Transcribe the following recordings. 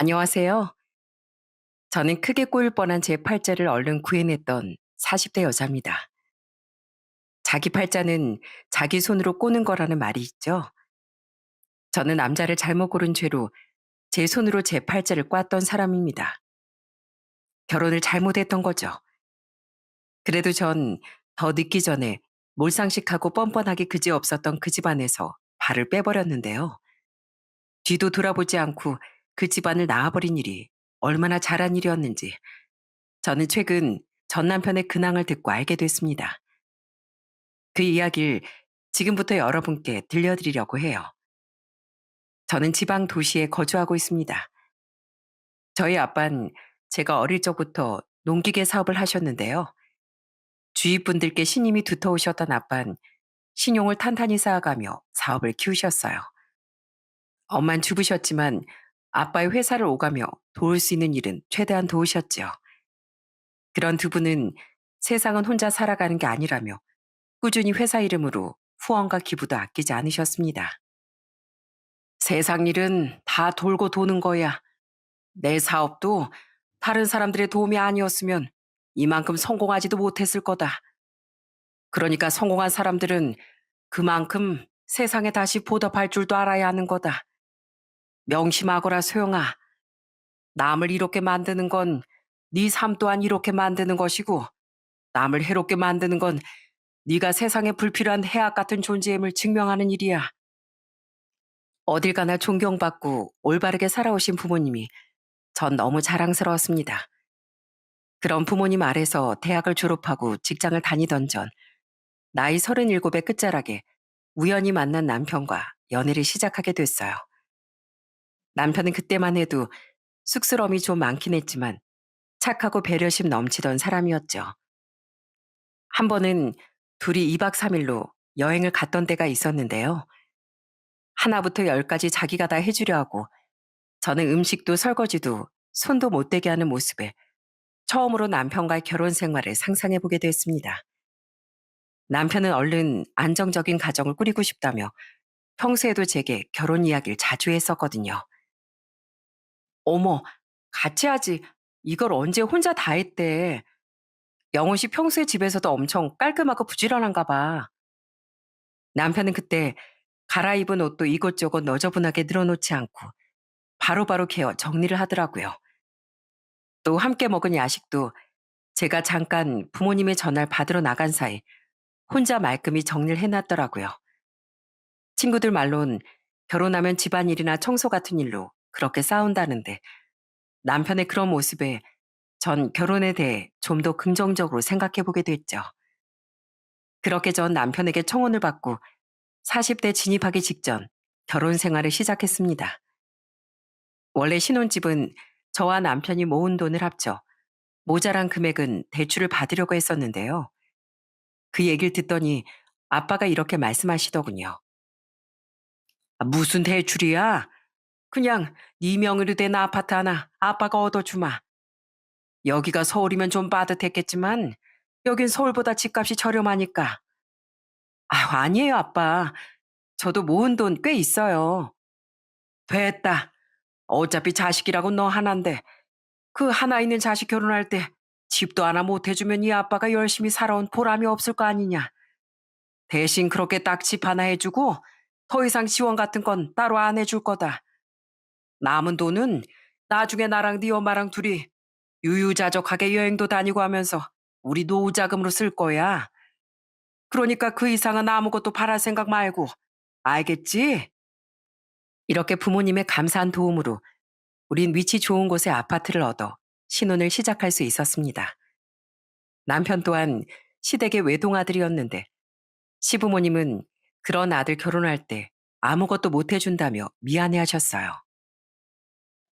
안녕하세요. 저는 크게 꼬일 뻔한 제 팔자를 얼른 구해냈던 40대 여자입니다. 자기 팔자는 자기 손으로 꼬는 거라는 말이 있죠. 저는 남자를 잘못 고른 죄로 제 손으로 제 팔자를 꽈던 사람입니다. 결혼을 잘못했던 거죠. 그래도 전 더 늦기 전에 몰상식하고 뻔뻔하게 그지없었던 그 집안에서 발을 빼버렸는데요. 뒤도 돌아보지 않고 그 집안을 낳아버린 일이 얼마나 잘한 일이었는지 저는 최근 전 남편의 근황을 듣고 알게 됐습니다. 그 이야기를 지금부터 여러분께 들려드리려고 해요. 저는 지방 도시에 거주하고 있습니다. 저희 아빠는 제가 어릴 적부터 농기계 사업을 하셨는데요. 주위 분들께 신임이 두터우셨던 아빠는 신용을 탄탄히 쌓아가며 사업을 키우셨어요. 엄만 주부셨지만 아빠의 회사를 오가며 도울 수 있는 일은 최대한 도우셨죠. 그런 두 분은 세상은 혼자 살아가는 게 아니라며 꾸준히 회사 이름으로 후원과 기부도 아끼지 않으셨습니다. 세상 일은 다 돌고 도는 거야. 내 사업도 다른 사람들의 도움이 아니었으면 이만큼 성공하지도 못했을 거다. 그러니까 성공한 사람들은 그만큼 세상에 다시 보답할 줄도 알아야 하는 거다. 명심하거라 소영아. 남을 이롭게 만드는 건 네 삶 또한 이롭게 만드는 것이고 남을 해롭게 만드는 건 네가 세상에 불필요한 해악 같은 존재임을 증명하는 일이야. 어딜 가나 존경받고 올바르게 살아오신 부모님이 전 너무 자랑스러웠습니다. 그런 부모님 아래서 대학을 졸업하고 직장을 다니던 전 나이 37의 끝자락에 우연히 만난 남편과 연애를 시작하게 됐어요. 남편은 그때만 해도 쑥스러움이 좀 많긴 했지만 착하고 배려심 넘치던 사람이었죠. 한 번은 둘이 2박 3일로 여행을 갔던 때가 있었는데요. 하나부터 열까지 자기가 다 해주려 하고 저는 음식도 설거지도 손도 못 대게 하는 모습에 처음으로 남편과의 결혼 생활을 상상해 보게 됐습니다. 남편은 얼른 안정적인 가정을 꾸리고 싶다며 평소에도 제게 결혼 이야기를 자주 했었거든요. 어머, 같이 하지. 이걸 언제 혼자 다 했대. 영훈 씨 평소에 집에서도 엄청 깔끔하고 부지런한가 봐. 남편은 그때 갈아입은 옷도 이것저것 너저분하게 늘어놓지 않고 바로바로 개어 정리를 하더라고요. 또 함께 먹은 야식도 제가 잠깐 부모님의 전화를 받으러 나간 사이 혼자 말끔히 정리를 해놨더라고요. 친구들 말론 결혼하면 집안일이나 청소 같은 일로 그렇게 싸운다는데 남편의 그런 모습에 전 결혼에 대해 좀 더 긍정적으로 생각해 보게 됐죠. 그렇게 전 남편에게 청혼을 받고 40대 진입하기 직전 결혼 생활을 시작했습니다. 원래 신혼집은 저와 남편이 모은 돈을 합쳐 모자란 금액은 대출을 받으려고 했었는데요. 그 얘기를 듣더니 아빠가 이렇게 말씀하시더군요. "아, 무슨 대출이야? 그냥 네 명의로 된 아파트 하나 아빠가 얻어주마. 여기가 서울이면 좀 빠듯했겠지만 여긴 서울보다 집값이 저렴하니까." "아, 아니에요, 아빠. 저도 모은 돈 꽤 있어요." "됐다. 어차피 자식이라고 너 하나인데 그 하나 있는 자식 결혼할 때 집도 하나 못 해주면 이 아빠가 열심히 살아온 보람이 없을 거 아니냐. 대신 그렇게 딱 집 하나 해주고 더 이상 지원 같은 건 따로 안 해줄 거다. 남은 돈은 나중에 나랑 네 엄마랑 둘이 유유자적하게 여행도 다니고 하면서 우리 노후 자금으로 쓸 거야. 그러니까 그 이상은 아무것도 바랄 생각 말고. 알겠지?" 이렇게 부모님의 감사한 도움으로 우린 위치 좋은 곳에 아파트를 얻어 신혼을 시작할 수 있었습니다. 남편 또한 시댁의 외동아들이었는데 시부모님은 그런 아들 결혼할 때 아무것도 못 해준다며 미안해 하셨어요.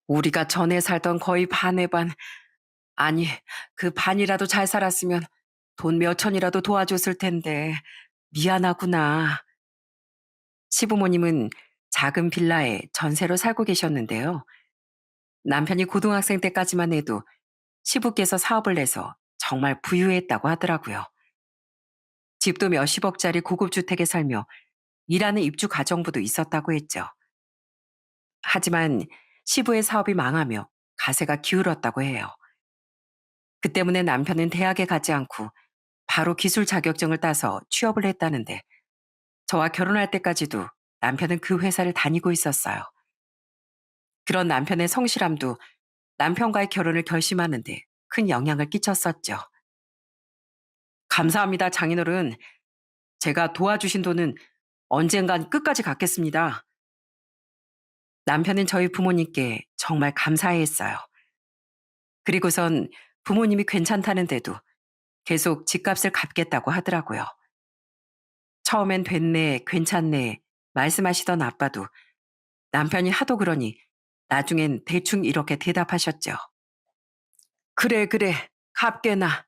우리가 전에 살던 거의 반의 반, 아니, 그 반이라도 잘 살았으면 돈 몇 천이라도 도와줬을 텐데, 미안하구나. 시부모님은 작은 빌라에 전세로 살고 계셨는데요. 남편이 고등학생 때까지만 해도 시부께서 사업을 내서 정말 부유했다고 하더라고요. 집도 몇십억짜리 고급 주택에 살며 일하는 입주 가정부도 있었다고 했죠. 하지만 시부의 사업이 망하며 가세가 기울었다고 해요. 그 때문에 남편은 대학에 가지 않고 바로 기술 자격증을 따서 취업을 했다는데 저와 결혼할 때까지도 남편은 그 회사를 다니고 있었어요. 그런 남편의 성실함도 남편과의 결혼을 결심하는데 큰 영향을 끼쳤었죠. 감사합니다, 장인어른. 제가 도와주신 돈은 언젠간 끝까지 갚겠습니다. 남편은 저희 부모님께 정말 감사해했어요. 그리고선 부모님이 괜찮다는데도 계속 집값을 갚겠다고 하더라고요. 처음엔 됐네, 괜찮네 말씀하시던 아빠도 남편이 하도 그러니 나중엔 대충 이렇게 대답하셨죠. 그래, 그래, 갚게나.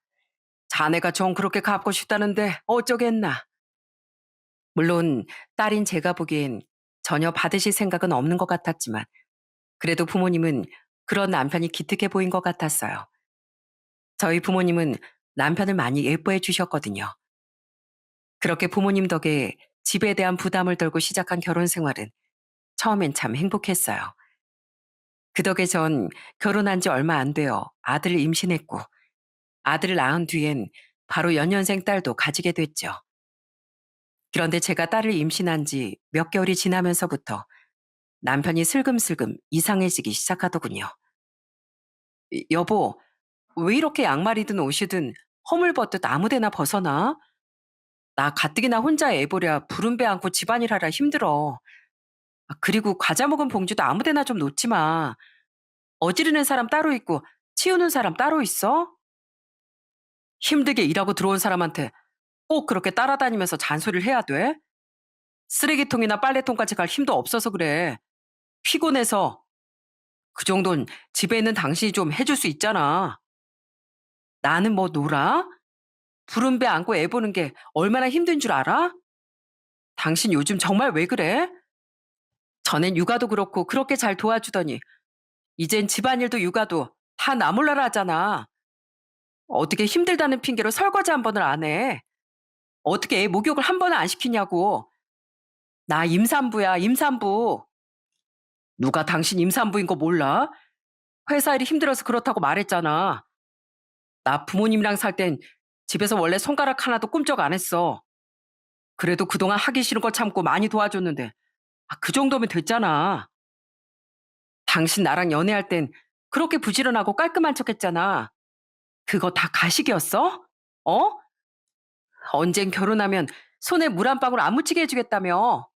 자네가 정 그렇게 갚고 싶다는데 어쩌겠나. 물론 딸인 제가 보기엔 전혀 받으실 생각은 없는 것 같았지만 그래도 부모님은 그런 남편이 기특해 보인 것 같았어요. 저희 부모님은 남편을 많이 예뻐해 주셨거든요. 그렇게 부모님 덕에 집에 대한 부담을 덜고 시작한 결혼 생활은 처음엔 참 행복했어요. 그 덕에 전 결혼한 지 얼마 안 되어 아들을 임신했고 아들을 낳은 뒤엔 바로 연년생 딸도 가지게 됐죠. 그런데 제가 딸을 임신한 지 몇 개월이 지나면서부터 남편이 슬금슬금 이상해지기 시작하더군요. 여보, 왜 이렇게 양말이든 옷이든 허물벗듯 아무데나 벗어나? 나 가뜩이나 혼자 애 보랴 부른 배 안고 집안일 하라 힘들어. 그리고 과자 먹은 봉지도 아무데나 좀 놓지 마. 어지르는 사람 따로 있고 치우는 사람 따로 있어? 힘들게 일하고 들어온 사람한테 꼭 그렇게 따라다니면서 잔소리를 해야 돼? 쓰레기통이나 빨래통까지 갈 힘도 없어서 그래. 피곤해서. 그 정도는 집에 있는 당신이 좀 해줄 수 있잖아. 나는 뭐 놀아? 부른 배 안고 애 보는 게 얼마나 힘든 줄 알아? 당신 요즘 정말 왜 그래? 전엔 육아도 그렇고 그렇게 잘 도와주더니 이젠 집안일도 육아도 다 나 몰라라 하잖아. 어떻게 힘들다는 핑계로 설거지 한 번을 안 해? 어떻게 애 목욕을 한 번은 안 시키냐고. 나 임산부야, 임산부. 누가 당신 임산부인 거 몰라? 회사 일이 힘들어서 그렇다고 말했잖아. 나 부모님이랑 살 땐 집에서 원래 손가락 하나도 꿈쩍 안 했어. 그래도 그동안 하기 싫은 거 참고 많이 도와줬는데, 그 정도면 됐잖아. 당신 나랑 연애할 땐 그렇게 부지런하고 깔끔한 척 했잖아. 그거 다 가식이었어? 어? 언젠 결혼하면 손에 물 한 방울 안 묻히게 해주겠다며.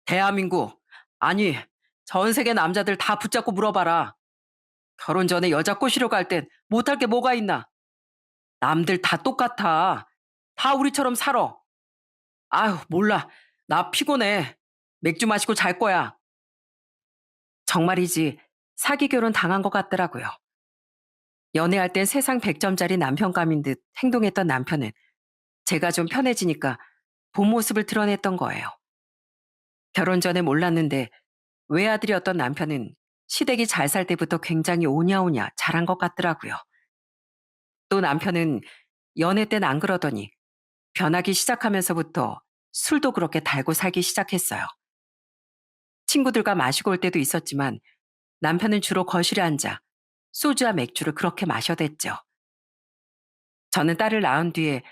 대한민국, 아니, 전 세계 남자들 다 붙잡고 물어봐라. 결혼 전에 여자 꼬시러 갈 땐 못할 게 뭐가 있나? 남들 다 똑같아. 다 우리처럼 살아. 아휴, 몰라. 나 피곤해. 맥주 마시고 잘 거야. 정말이지 사기 결혼 당한 것 같더라고요. 연애할 땐 세상 100점짜리 남편감인 듯 행동했던 남편은 제가 좀 편해지니까 본 모습을 드러냈던 거예요. 결혼 전에 몰랐는데 외아들이었던 남편은 시댁이 잘 살 때부터 굉장히 오냐오냐 잘한 것 같더라고요. 또 남편은 연애 땐 안 그러더니 변하기 시작하면서부터 술도 그렇게 달고 살기 시작했어요. 친구들과 마시고 올 때도 있었지만 남편은 주로 거실에 앉아 소주와 맥주를 그렇게 마셔댔죠. 저는 딸을 낳은 뒤에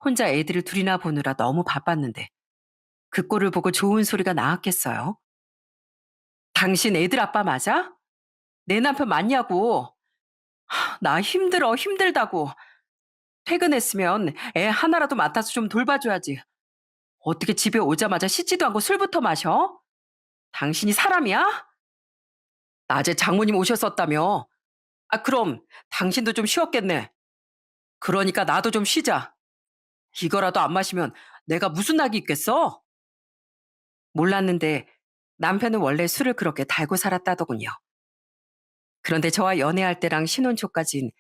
혼자 애들을 둘이나 보느라 너무 바빴는데 그 꼴을 보고 좋은 소리가 나왔겠어요? 당신 애들 아빠 맞아? 내 남편 맞냐고. 나 힘들어, 힘들다고. 퇴근했으면 애 하나라도 맡아서 좀 돌봐줘야지. 어떻게 집에 오자마자 씻지도 않고 술부터 마셔? 당신이 사람이야? 낮에 장모님 오셨었다며. 그럼 당신도 좀 쉬었겠네. 그러니까 나도 좀 쉬자. 이거라도 안 마시면 내가 무슨 낙이 있겠어? 몰랐는데 남편은 원래 술을 그렇게 달고 살았다더군요. 그런데 저와 연애할 때랑 신혼 초까진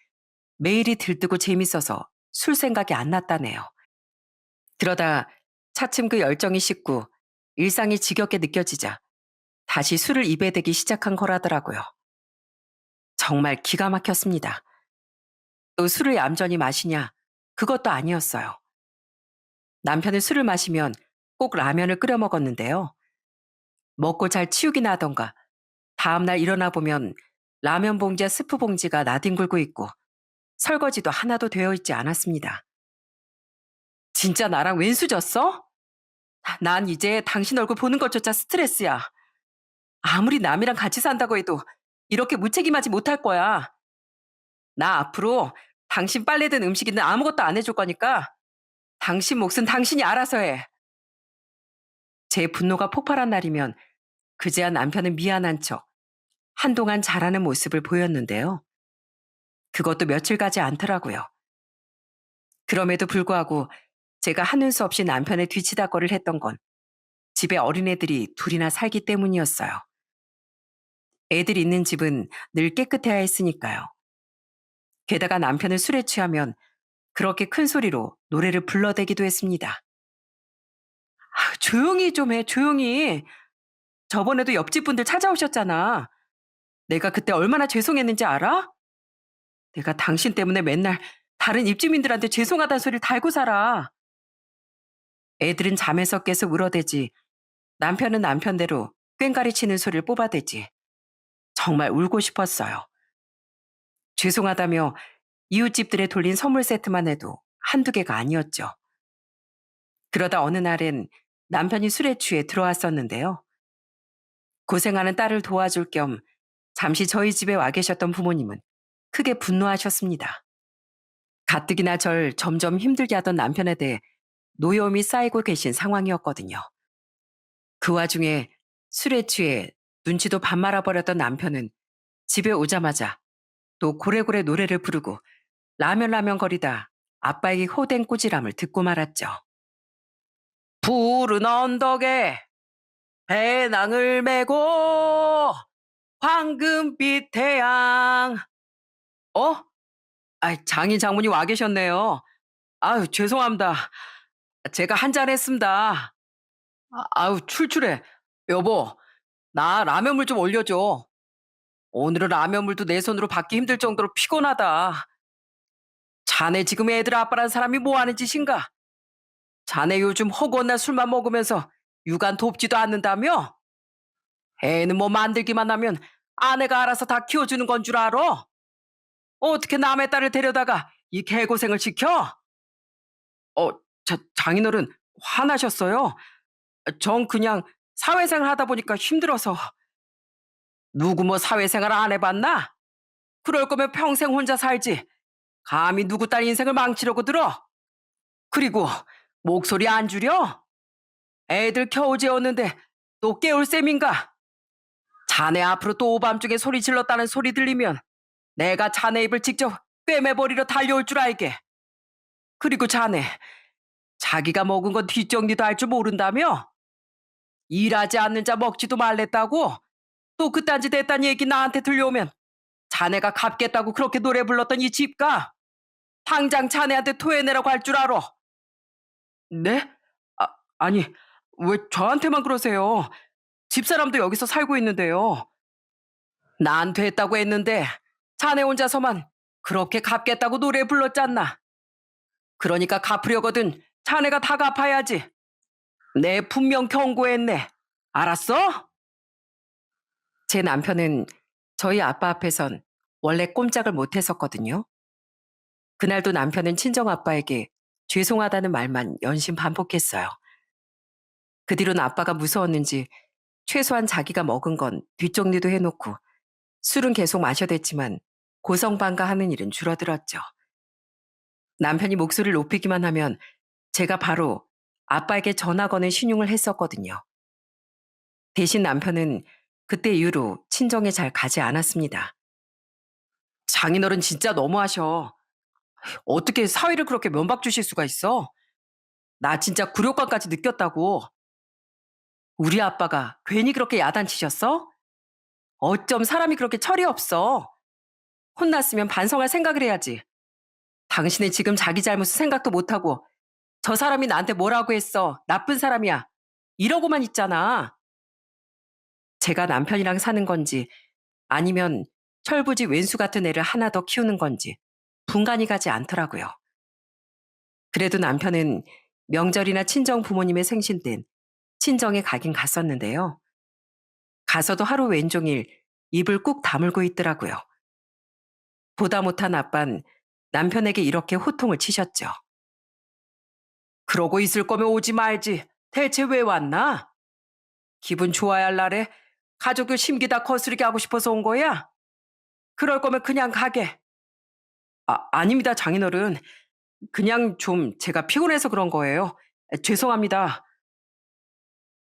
매일이 들뜨고 재밌어서 술 생각이 안 났다네요. 그러다 차츰 그 열정이 식고 일상이 지겹게 느껴지자 다시 술을 입에 대기 시작한 거라더라고요. 정말 기가 막혔습니다. 또 술을 얌전히 마시냐? 그것도 아니었어요. 남편은 술을 마시면 꼭 라면을 끓여 먹었는데요. 먹고 잘 치우기나 하던가 다음날 일어나 보면 라면 봉지와 스프 봉지가 나뒹굴고 있고 설거지도 하나도 되어 있지 않았습니다. 진짜 나랑 왼수졌어? 난 이제 당신 얼굴 보는 것조차 스트레스야. 아무리 남이랑 같이 산다고 해도 이렇게 무책임하지 못할 거야. 나 앞으로 당신 빨래 든 음식이든 아무것도 안 해줄 거니까 당신 몫은 당신이 알아서 해. 제 분노가 폭발한 날이면 그제야 남편은 미안한 척 한동안 잘하는 모습을 보였는데요. 그것도 며칠 가지 않더라고요. 그럼에도 불구하고 제가 하는 수 없이 남편의 뒤치다거리를 했던 건 집에 어린애들이 둘이나 살기 때문이었어요. 애들이 있는 집은 늘 깨끗해야 했으니까요. 게다가 남편은 술에 취하면 그렇게 큰 소리로 노래를 불러대기도 했습니다. 아, 조용히 좀 해, 조용히. 저번에도 옆집 분들 찾아오셨잖아. 내가 그때 얼마나 죄송했는지 알아? 내가 당신 때문에 맨날 다른 입주민들한테 죄송하다는 소리를 달고 살아. 애들은 잠에서 깨서 울어대지. 남편은 남편대로 꽹가리 치는 소리를 뽑아대지. 정말 울고 싶었어요. 죄송하다며 이웃집들에 돌린 선물 세트만 해도 한두 개가 아니었죠. 그러다 어느 날엔 남편이 술에 취해 들어왔었는데요. 고생하는 딸을 도와줄 겸 잠시 저희 집에 와 계셨던 부모님은 크게 분노하셨습니다. 가뜩이나 절 점점 힘들게 하던 남편에 대해 노여움이 쌓이고 계신 상황이었거든요. 그 와중에 술에 취해 눈치도 밥 말아버렸던 남편은 집에 오자마자 또 고래고래 노래를 부르고 라면 거리다 아빠에게 호된 꾸지람을 듣고 말았죠. 푸른 언덕에 배낭을 메고 황금빛 태양. 어? 장인 장모님 와 계셨네요. 아유, 죄송합니다. 제가 한잔 했습니다. 아유, 출출해. 여보, 나 라면물 좀 올려줘. 오늘은 라면물도 내 손으로 받기 힘들 정도로 피곤하다. 자네 지금 애들 아빠란 사람이 뭐 하는 짓인가? 자네 요즘 허구한 날 술만 먹으면서 육아 돕지도 않는다며? 애는 뭐 만들기만 하면 아내가 알아서 다 키워주는 건 줄 알아? 어떻게 남의 딸을 데려다가 이 개고생을 시켜? 어, 장인어른 화나셨어요? 전 그냥 사회생활 하다 보니까 힘들어서. 누구 뭐 사회생활 안 해봤나? 그럴 거면 평생 혼자 살지. 감히 누구 딸 인생을 망치려고 들어? 그리고 목소리 안 줄여? 애들 겨우 재웠는데 또 깨울 셈인가? 자네 앞으로 또 오밤중에 소리 질렀다는 소리 들리면 내가 자네 입을 직접 꿰매버리러 달려올 줄 알게. 그리고 자네, 자기가 먹은 건 뒷정리도 할 줄 모른다며? 일하지 않는 자 먹지도 말랬다고? 또 그딴 짓 했단 얘기 나한테 들려오면 자네가 갚겠다고 그렇게 노래 불렀던 이 집가 당장 자네한테 토해내라고 할 줄 알아. 네? 아니, 왜 저한테만 그러세요? 집사람도 여기서 살고 있는데요. 난 됐다고 했는데 자네 혼자서만 그렇게 갚겠다고 노래 불렀잖나. 그러니까 갚으려거든 자네가 다 갚아야지. 내 분명 경고했네. 알았어? 제 남편은 저희 아빠 앞에선 원래 꼼짝을 못 했었거든요. 그날도 남편은 친정아빠에게 죄송하다는 말만 연신 반복했어요. 그 뒤로는 아빠가 무서웠는지 최소한 자기가 먹은 건 뒷정리도 해놓고 술은 계속 마셔댔지만 고성방가하는 일은 줄어들었죠. 남편이 목소리를 높이기만 하면 제가 바로 아빠에게 전화 거는 신용을 했었거든요. 대신 남편은 그때 이후로 친정에 잘 가지 않았습니다. 장인어른 진짜 너무하셔. 어떻게 사위를 그렇게 면박 주실 수가 있어? 나 진짜 굴욕감까지 느꼈다고. 우리 아빠가 괜히 그렇게 야단치셨어? 어쩜 사람이 그렇게 철이 없어. 혼났으면 반성할 생각을 해야지. 당신은 지금 자기 잘못을 생각도 못하고 저 사람이 나한테 뭐라고 했어. 나쁜 사람이야. 이러고만 있잖아. 제가 남편이랑 사는 건지 아니면 철부지 왼수 같은 애를 하나 더 키우는 건지 분간이 가지 않더라고요. 그래도 남편은 명절이나 친정 부모님의 생신 땐 친정에 가긴 갔었는데요. 가서도 하루 왼종일 입을 꾹 다물고 있더라고요. 보다 못한 아빤 남편에게 이렇게 호통을 치셨죠. 그러고 있을 거면 오지 말지. 대체 왜 왔나? 기분 좋아야 할 날에 가족을 심기다 거스르게 하고 싶어서 온 거야? 그럴 거면 그냥 가게. 아닙니다, 장인어른. 그냥 좀 제가 피곤해서 그런 거예요. 죄송합니다.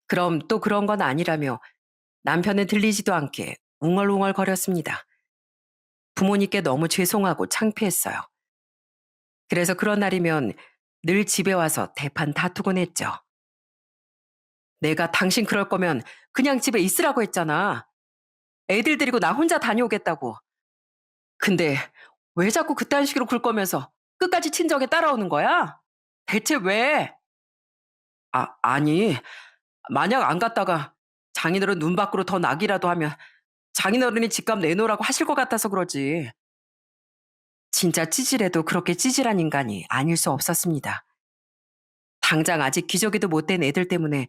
그럼 또 그런 건 아니라며 남편은 들리지도 않게 웅얼웅얼 거렸습니다. 부모님께 너무 죄송하고 창피했어요. 그래서 그런 날이면 늘 집에 와서 대판 다투곤 했죠. 내가 당신 그럴 거면 그냥 집에 있으라고 했잖아. 애들 데리고 나 혼자 다녀오겠다고. 근데 왜 자꾸 그딴 식으로 굴 거면서 끝까지 친정에 따라오는 거야? 대체 왜? 아니, 만약 안 갔다가 장인어른 눈 밖으로 더 나기라도 하면 장인어른이 집값 내놓으라고 하실 것 같아서 그러지. 진짜 찌질해도 그렇게 찌질한 인간이 아닐 수 없었습니다. 당장 아직 기저귀도 못 된 애들 때문에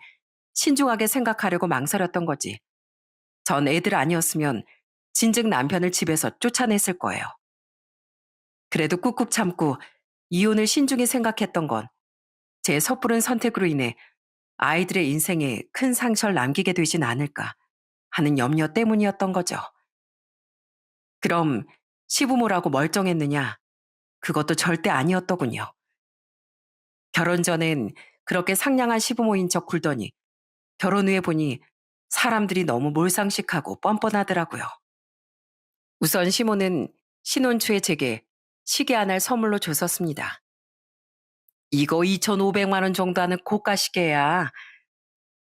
신중하게 생각하려고 망설였던 거지. 전 애들 아니었으면 진즉 남편을 집에서 쫓아냈을 거예요. 그래도 꾹꾹 참고 이혼을 신중히 생각했던 건 제 섣부른 선택으로 인해 아이들의 인생에 큰 상처를 남기게 되진 않을까 하는 염려 때문이었던 거죠. 그럼 시부모라고 멀쩡했느냐? 그것도 절대 아니었더군요. 결혼 전엔 그렇게 상냥한 시부모인 척 굴더니 결혼 후에 보니 사람들이 너무 몰상식하고 뻔뻔하더라고요. 우선 시모는 신혼 초에 제게 시계 하나를 선물로 줬었습니다. 이거 2,500만 원 정도 하는 고가 시계야.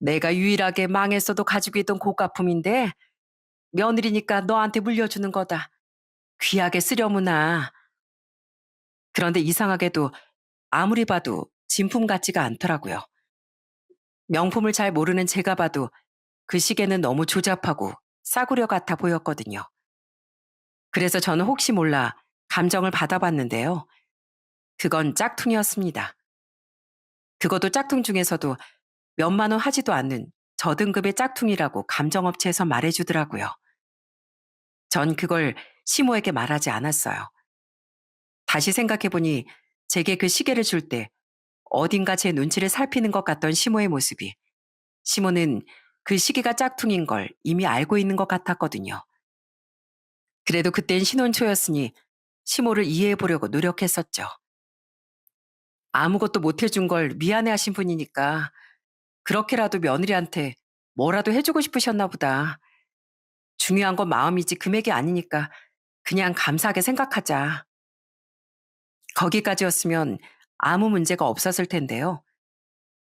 내가 유일하게 망했어도 가지고 있던 고가품인데 며느리니까 너한테 물려주는 거다. 귀하게 쓰려무나. 그런데 이상하게도 아무리 봐도 진품 같지가 않더라고요. 명품을 잘 모르는 제가 봐도 그 시계는 너무 조잡하고 싸구려 같아 보였거든요. 그래서 저는 혹시 몰라 감정을 받아봤는데요. 그건 짝퉁이었습니다. 그것도 짝퉁 중에서도 몇만 원 하지도 않는 저등급의 짝퉁이라고 감정업체에서 말해주더라고요. 전 그걸 시모에게 말하지 않았어요. 다시 생각해보니 제게 그 시계를 줄 때 어딘가 제 눈치를 살피는 것 같던 시모의 모습이 시모는 그 시계가 짝퉁인 걸 이미 알고 있는 것 같았거든요. 그래도 그땐 신혼 초였으니 시모를 이해해보려고 노력했었죠. 아무것도 못 해준 걸 미안해하신 분이니까 그렇게라도 며느리한테 뭐라도 해주고 싶으셨나 보다. 중요한 건 마음이지 금액이 아니니까 그냥 감사하게 생각하자. 거기까지였으면 아무 문제가 없었을 텐데요.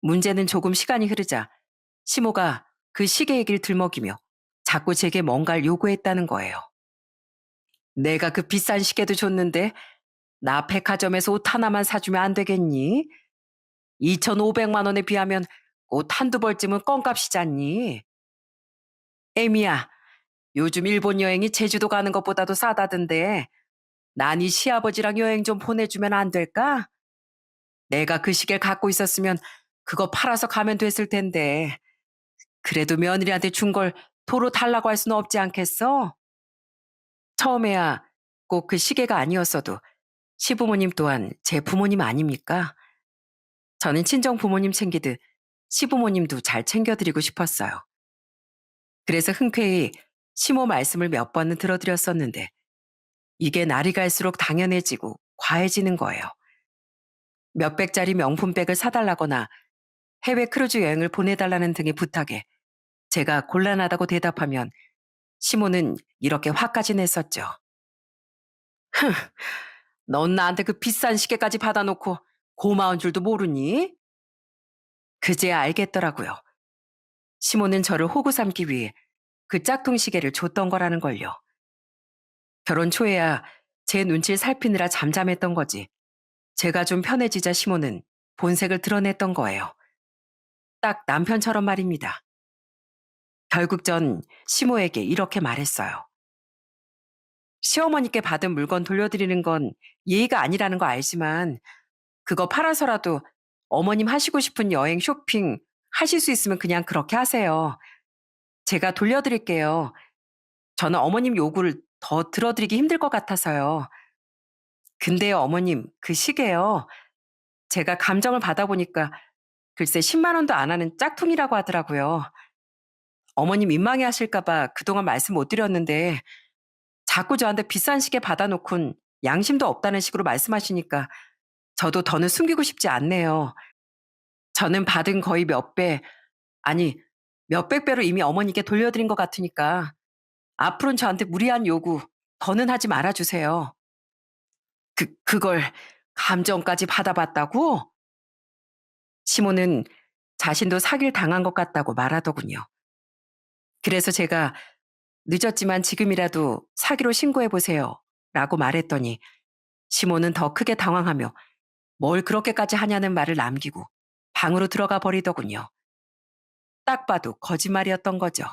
문제는 조금 시간이 흐르자 시모가 그 시계 얘기를 들먹이며 자꾸 제게 뭔가를 요구했다는 거예요. 내가 그 비싼 시계도 줬는데 나 백화점에서 옷 하나만 사주면 안 되겠니? 2,500만 원에 비하면 옷 한두 벌쯤은 껌값이잖니. 에미야, 요즘 일본 여행이 제주도 가는 것보다도 싸다던데 난 이 시아버지랑 여행 좀 보내주면 안 될까? 내가 그 시계를 갖고 있었으면 그거 팔아서 가면 됐을 텐데 그래도 며느리한테 준 걸 도로 달라고 할 수는 없지 않겠어? 처음에야 꼭 그 시계가 아니었어도 시부모님 또한 제 부모님 아닙니까? 저는 친정 부모님 챙기듯 시부모님도 잘 챙겨드리고 싶었어요. 그래서 흔쾌히 시모 말씀을 몇 번은 들어드렸었는데 이게 날이 갈수록 당연해지고 과해지는 거예요. 몇백짜리 명품백을 사달라거나 해외 크루즈 여행을 보내달라는 등의 부탁에 제가 곤란하다고 대답하면 시모는 이렇게 화까지 냈었죠. 넌 나한테 그 비싼 시계까지 받아놓고 고마운 줄도 모르니? 그제야 알겠더라고요. 시모는 저를 호구 삼기 위해 그 짝퉁 시계를 줬던 거라는 걸요. 결혼 초에야 제 눈치를 살피느라 잠잠했던 거지. 제가 좀 편해지자 시모는 본색을 드러냈던 거예요. 딱 남편처럼 말입니다. 결국 전 시모에게 이렇게 말했어요. 시어머니께 받은 물건 돌려드리는 건 예의가 아니라는 거 알지만 그거 팔아서라도 어머님 하시고 싶은 여행 쇼핑 하실 수 있으면 그냥 그렇게 하세요. 제가 돌려드릴게요. 저는 어머님 요구를 더 들어드리기 힘들 것 같아서요. 근데요, 어머님, 그 시계요. 제가 감정을 받아보니까 글쎄 10만 원도 안 하는 짝퉁이라고 하더라고요. 어머님 민망해 하실까 봐 그동안 말씀 못 드렸는데 자꾸 저한테 비싼 시계 받아놓곤 양심도 없다는 식으로 말씀하시니까 저도 더는 숨기고 싶지 않네요. 저는 받은 거의 몇 배, 아니, 몇백 배로 이미 어머니께 돌려드린 것 같으니까 앞으로는 저한테 무리한 요구 더는 하지 말아 주세요. 그걸 감정까지 받아봤다고? 시모는 자신도 사기를 당한 것 같다고 말하더군요. 그래서 제가 늦었지만 지금이라도 사기로 신고해 보세요. 라고 말했더니 시모는 더 크게 당황하며 뭘 그렇게까지 하냐는 말을 남기고 방으로 들어가 버리더군요. 딱 봐도 거짓말이었던 거죠.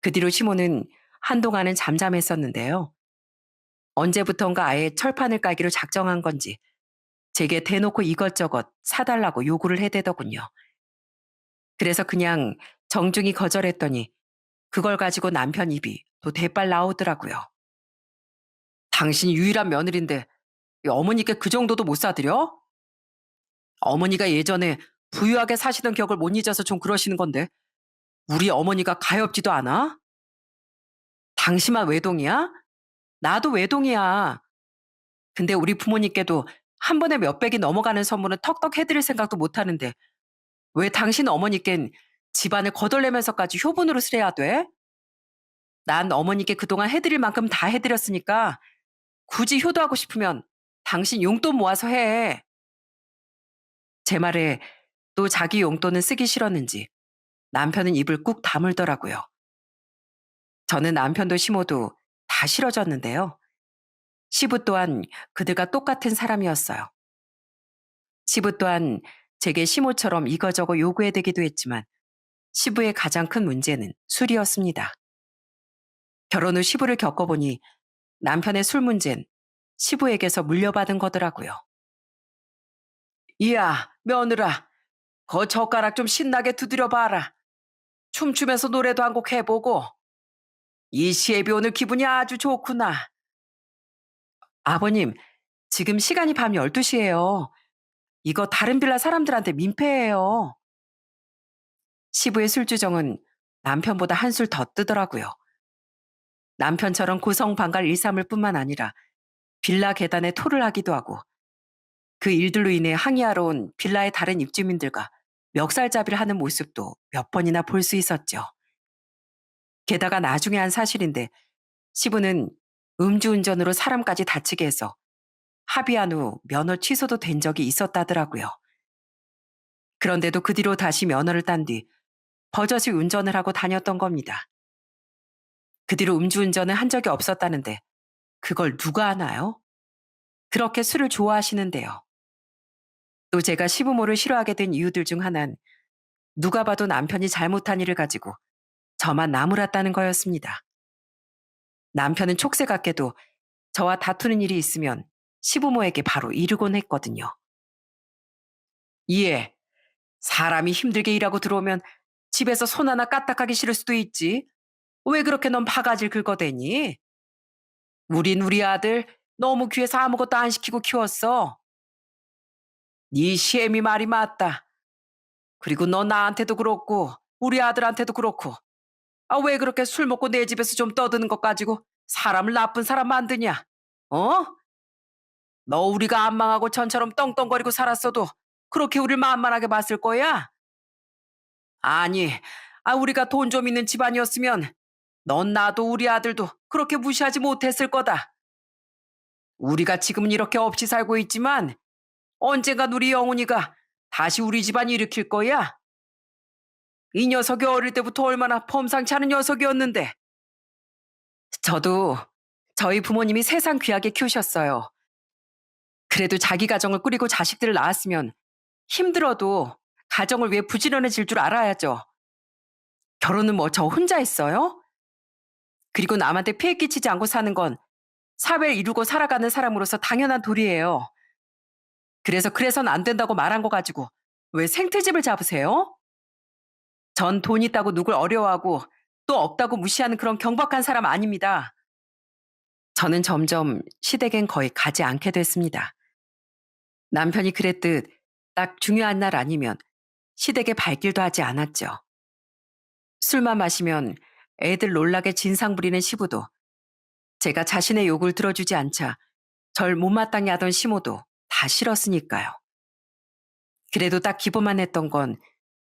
그 뒤로 시모는 한동안은 잠잠했었는데요. 언제부턴가 아예 철판을 깔기로 작정한 건지 제게 대놓고 이것저것 사달라고 요구를 해대더군요. 그래서 그냥 정중히 거절했더니 그걸 가지고 남편 입이 또 대빨 나오더라고요. 당신이 유일한 며느리인데 어머니께 그 정도도 못 사드려? 어머니가 예전에 부유하게 사시던 기억을 못 잊어서 좀 그러시는 건데 우리 어머니가 가엾지도 않아? 당신만 외동이야? 나도 외동이야. 근데 우리 부모님께도 한 번에 몇백이 넘어가는 선물은 턱턱 해드릴 생각도 못 하는데 왜 당신 어머니껜 집안을 거덜내면서까지 효분으로 쓰래야 돼? 난 어머니께 그동안 해드릴 만큼 다 해드렸으니까 굳이 효도하고 싶으면 당신 용돈 모아서 해. 제 말에 또 자기 용돈은 쓰기 싫었는지 남편은 입을 꾹 다물더라고요. 저는 남편도 시모도 다 싫어졌는데요. 시부 또한 그들과 똑같은 사람이었어요. 시부 또한 제게 시모처럼 이거저거 요구해대기도 했지만 시부의 가장 큰 문제는 술이었습니다. 결혼 후 시부를 겪어보니 남편의 술 문제는 시부에게서 물려받은 거더라고요. 이야, 며느라, 거 젓가락 좀 신나게 두드려 봐라. 춤추면서 노래도 한 곡 해보고. 이 시애비 오늘 기분이 아주 좋구나. 아버님, 지금 시간이 밤 12시예요. 이거 다른 빌라 사람들한테 민폐예요. 시부의 술주정은 남편보다 한술 더 뜨더라고요. 남편처럼 고성방갈 일삼을 뿐만 아니라 빌라 계단에 토를 하기도 하고 그 일들로 인해 항의하러 온 빌라의 다른 입주민들과 멱살잡이를 하는 모습도 몇 번이나 볼 수 있었죠. 게다가 나중에 한 사실인데 시부는 음주운전으로 사람까지 다치게 해서 합의한 후 면허 취소도 된 적이 있었다더라고요. 그런데도 그 뒤로 다시 면허를 딴 뒤 버젓이 운전을 하고 다녔던 겁니다. 그 뒤로 음주운전을 한 적이 없었다는데 그걸 누가 하나요? 그렇게 술을 좋아하시는데요. 또 제가 시부모를 싫어하게 된 이유들 중 하나는 누가 봐도 남편이 잘못한 일을 가지고 저만 나무랐다는 거였습니다. 남편은 촉새 같게도 저와 다투는 일이 있으면 시부모에게 바로 이르곤 했거든요. 이해. 사람이 힘들게 일하고 들어오면 집에서 손 하나 까딱하기 싫을 수도 있지. 왜 그렇게 넌 바가지를 긁어대니? 우린 우리 아들 너무 귀해서 아무것도 안 시키고 키웠어. 네 시애미 말이 맞다. 그리고 너 나한테도 그렇고 우리 아들한테도 그렇고 왜 그렇게 술 먹고 내 집에서 좀 떠드는 것 가지고 사람을 나쁜 사람 만드냐? 어? 너 우리가 안 망하고 전처럼 떵떵거리고 살았어도 그렇게 우릴 만만하게 봤을 거야? 아니, 우리가 돈 좀 있는 집안이었으면 넌 나도 우리 아들도 그렇게 무시하지 못했을 거다. 우리가 지금은 이렇게 없이 살고 있지만 언젠간 우리 영훈이가 다시 우리 집안 일으킬 거야. 이 녀석이 어릴 때부터 얼마나 범상치 않은 녀석이었는데. 저도 저희 부모님이 세상 귀하게 키우셨어요. 그래도 자기 가정을 꾸리고 자식들을 낳았으면 힘들어도 가정을 위해 부지런해질 줄 알아야죠. 결혼은 뭐 저 혼자 했어요? 그리고 남한테 피해 끼치지 않고 사는 건 사회를 이루고 살아가는 사람으로서 당연한 도리예요. 그래서는 안 된다고 말한 거 가지고 왜 생트집을 잡으세요? 전 돈 있다고 누굴 어려워하고 또 없다고 무시하는 그런 경박한 사람 아닙니다. 저는 점점 시댁엔 거의 가지 않게 됐습니다. 남편이 그랬듯 딱 중요한 날 아니면 시댁에 발길도 하지 않았죠. 술만 마시면 애들 놀라게 진상 부리는 시부도, 제가 자신의 욕을 들어주지 않자 절 못마땅해 하던 시모도 다 싫었으니까요. 그래도 딱 기본만 했던 건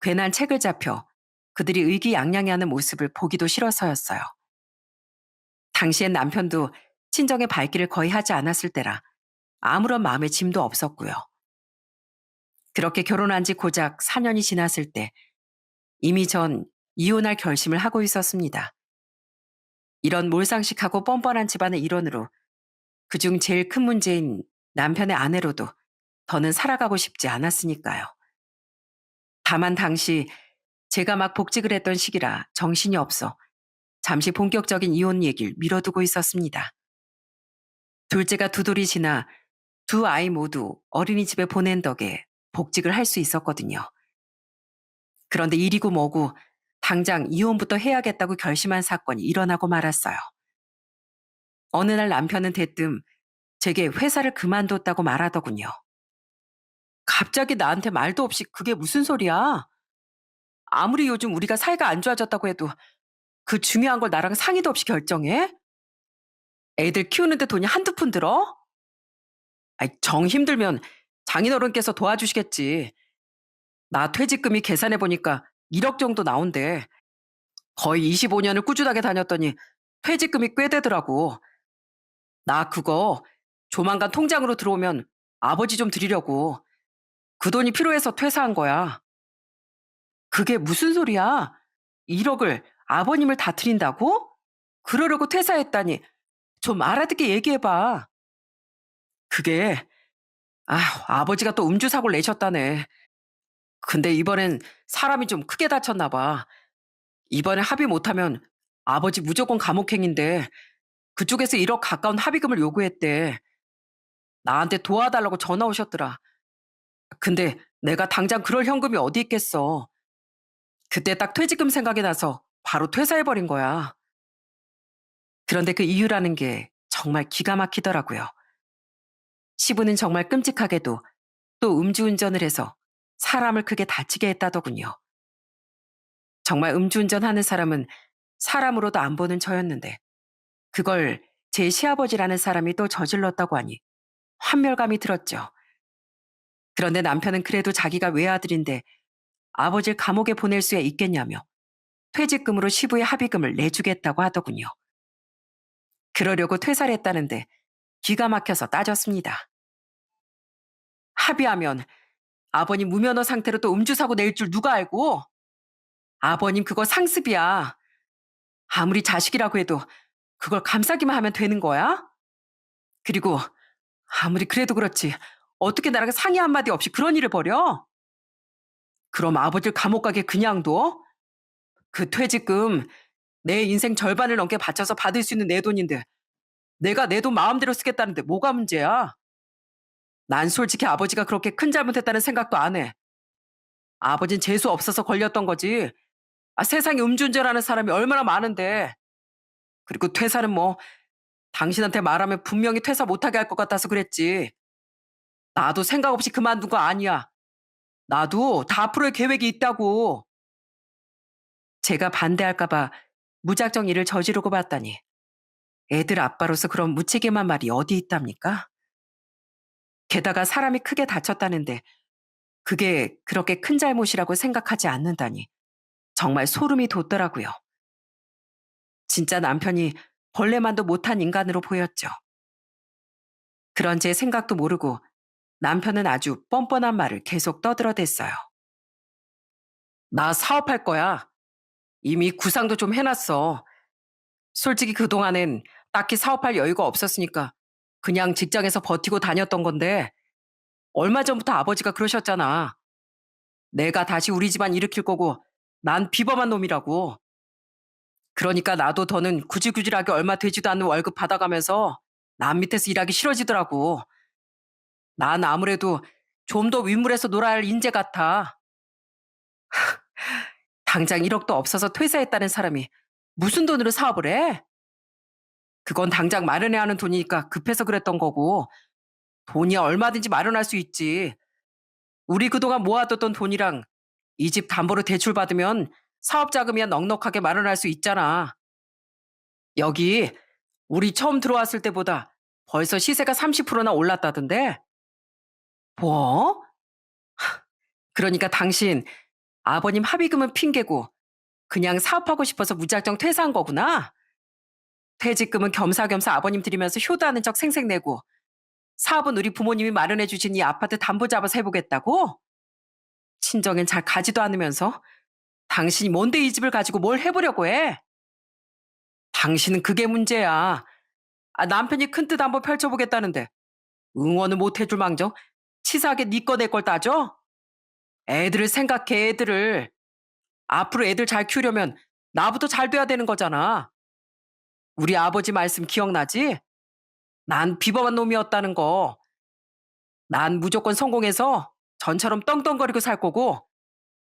괜한 책을 잡혀 그들이 의기양양해하는 모습을 보기도 싫어서였어요. 당시엔 남편도 친정의 발길을 거의 하지 않았을 때라 아무런 마음의 짐도 없었고요. 그렇게 결혼한 지 고작 4년이 지났을 때 이미 전 이혼할 결심을 하고 있었습니다. 이런 몰상식하고 뻔뻔한 집안의 일원으로 그중 제일 큰 문제인 남편의 아내로도 더는 살아가고 싶지 않았으니까요. 다만 당시 제가 막 복직을 했던 시기라 정신이 없어 잠시 본격적인 이혼 얘기를 미뤄두고 있었습니다. 둘째가 두 돌이 지나 두 아이 모두 어린이집에 보낸 덕에 복직을 할 수 있었거든요. 그런데 일이고 뭐고 당장 이혼부터 해야겠다고 결심한 사건이 일어나고 말았어요. 어느 날 남편은 대뜸 제게 회사를 그만뒀다고 말하더군요. 갑자기 나한테 말도 없이 그게 무슨 소리야? 아무리 요즘 우리가 사이가 안 좋아졌다고 해도 그 중요한 걸 나랑 상의도 없이 결정해? 애들 키우는데 돈이 한두 푼 들어? 아이, 정 힘들면 장인어른께서 도와주시겠지. 나 퇴직금이 계산해보니까 1억 정도 나온대. 거의 25년을 꾸준하게 다녔더니 퇴직금이 꽤 되더라고. 나 그거 조만간 통장으로 들어오면 아버지 좀 드리려고. 그 돈이 필요해서 퇴사한 거야. 그게 무슨 소리야? 1억을 아버님을 다 드린다고? 그러려고 퇴사했다니 좀 알아듣게 얘기해봐. 그게 아버지가 또 음주 사고를 내셨다네. 근데 이번엔 사람이 좀 크게 다쳤나 봐. 이번에 합의 못하면 아버지 무조건 감옥행인데 그쪽에서 1억 가까운 합의금을 요구했대. 나한테 도와달라고 전화 오셨더라. 근데 내가 당장 그럴 현금이 어디 있겠어. 그때 딱 퇴직금 생각이 나서 바로 퇴사해버린 거야. 그런데 그 이유라는 게 정말 기가 막히더라고요. 시부는 정말 끔찍하게도 또 음주운전을 해서 사람을 크게 다치게 했다더군요. 정말 음주운전하는 사람은 사람으로도 안 보는 저였는데 그걸 제 시아버지라는 사람이 또 저질렀다고 하니 환멸감이 들었죠. 그런데 남편은 그래도 자기가 외아들인데 아버지를 감옥에 보낼 수야 있겠냐며 퇴직금으로 시부의 합의금을 내주겠다고 하더군요. 그러려고 퇴사를 했다는데 기가 막혀서 따졌습니다. 합의하면 아버님 무면허 상태로 또 음주사고 낼 줄 누가 알고? 아버님 그거 상습이야. 아무리 자식이라고 해도 그걸 감싸기만 하면 되는 거야? 그리고 아무리 그래도 그렇지 어떻게 나랑 상의 한마디 없이 그런 일을 벌여? 그럼 아버지를 감옥 가게 그냥 둬? 그 퇴직금 내 인생 절반을 넘게 바쳐서 받을 수 있는 내 돈인데 내가 내 돈 마음대로 쓰겠다는데 뭐가 문제야? 난 솔직히 아버지가 그렇게 큰 잘못했다는 생각도 안 해. 아버진 재수 없어서 걸렸던 거지. 세상에 음주운전하는 사람이 얼마나 많은데. 그리고 퇴사는 뭐 당신한테 말하면 분명히 퇴사 못하게 할 것 같아서 그랬지. 나도 생각 없이 그만둔 거 아니야. 나도 다 앞으로의 계획이 있다고. 제가 반대할까 봐 무작정 일을 저지르고 봤다니. 애들 아빠로서 그런 무책임한 말이 어디 있답니까? 게다가 사람이 크게 다쳤다는데 그게 그렇게 큰 잘못이라고 생각하지 않는다니. 정말 소름이 돋더라고요. 진짜 남편이 벌레만도 못한 인간으로 보였죠. 그런 제 생각도 모르고 남편은 아주 뻔뻔한 말을 계속 떠들어댔어요. 나 사업할 거야. 이미 구상도 좀 해놨어. 솔직히 그동안엔 딱히 사업할 여유가 없었으니까 그냥 직장에서 버티고 다녔던 건데 얼마 전부터 아버지가 그러셨잖아. 내가 다시 우리 집안 일으킬 거고 난 비범한 놈이라고. 그러니까 나도 더는 구질구질하게 얼마 되지도 않는 월급 받아가면서 남 밑에서 일하기 싫어지더라고. 난 아무래도 좀 더 윗물에서 놀아야 할 인재 같아. 당장 1억도 없어서 퇴사했다는 사람이 무슨 돈으로 사업을 해? 그건 당장 마련해야 하는 돈이니까 급해서 그랬던 거고, 돈이야 얼마든지 마련할 수 있지. 우리 그동안 모아뒀던 돈이랑 이 집 담보로 대출 받으면 사업 자금이야 넉넉하게 마련할 수 있잖아. 여기 우리 처음 들어왔을 때보다 벌써 시세가 30%나 올랐다던데? 뭐? 그러니까 당신 아버님 합의금은 핑계고 그냥 사업하고 싶어서 무작정 퇴사한 거구나? 퇴직금은 겸사겸사 아버님 드리면서 효도하는 척 생색내고 사업은 우리 부모님이 마련해 주신 이 아파트 담보 잡아서 해보겠다고? 친정엔 잘 가지도 않으면서 당신이 뭔데 이 집을 가지고 뭘 해보려고 해? 당신은 그게 문제야. 남편이 큰 뜻 한번 펼쳐보겠다는데 응원을 못 해줄 망정 치사하게 네 거 내 걸 따져? 애들을 생각해 애들을. 앞으로 애들 잘 키우려면 나부터 잘 돼야 되는 거잖아. 우리 아버지 말씀 기억나지? 난 비범한 놈이었다는 거. 난 무조건 성공해서 전처럼 떵떵거리고 살 거고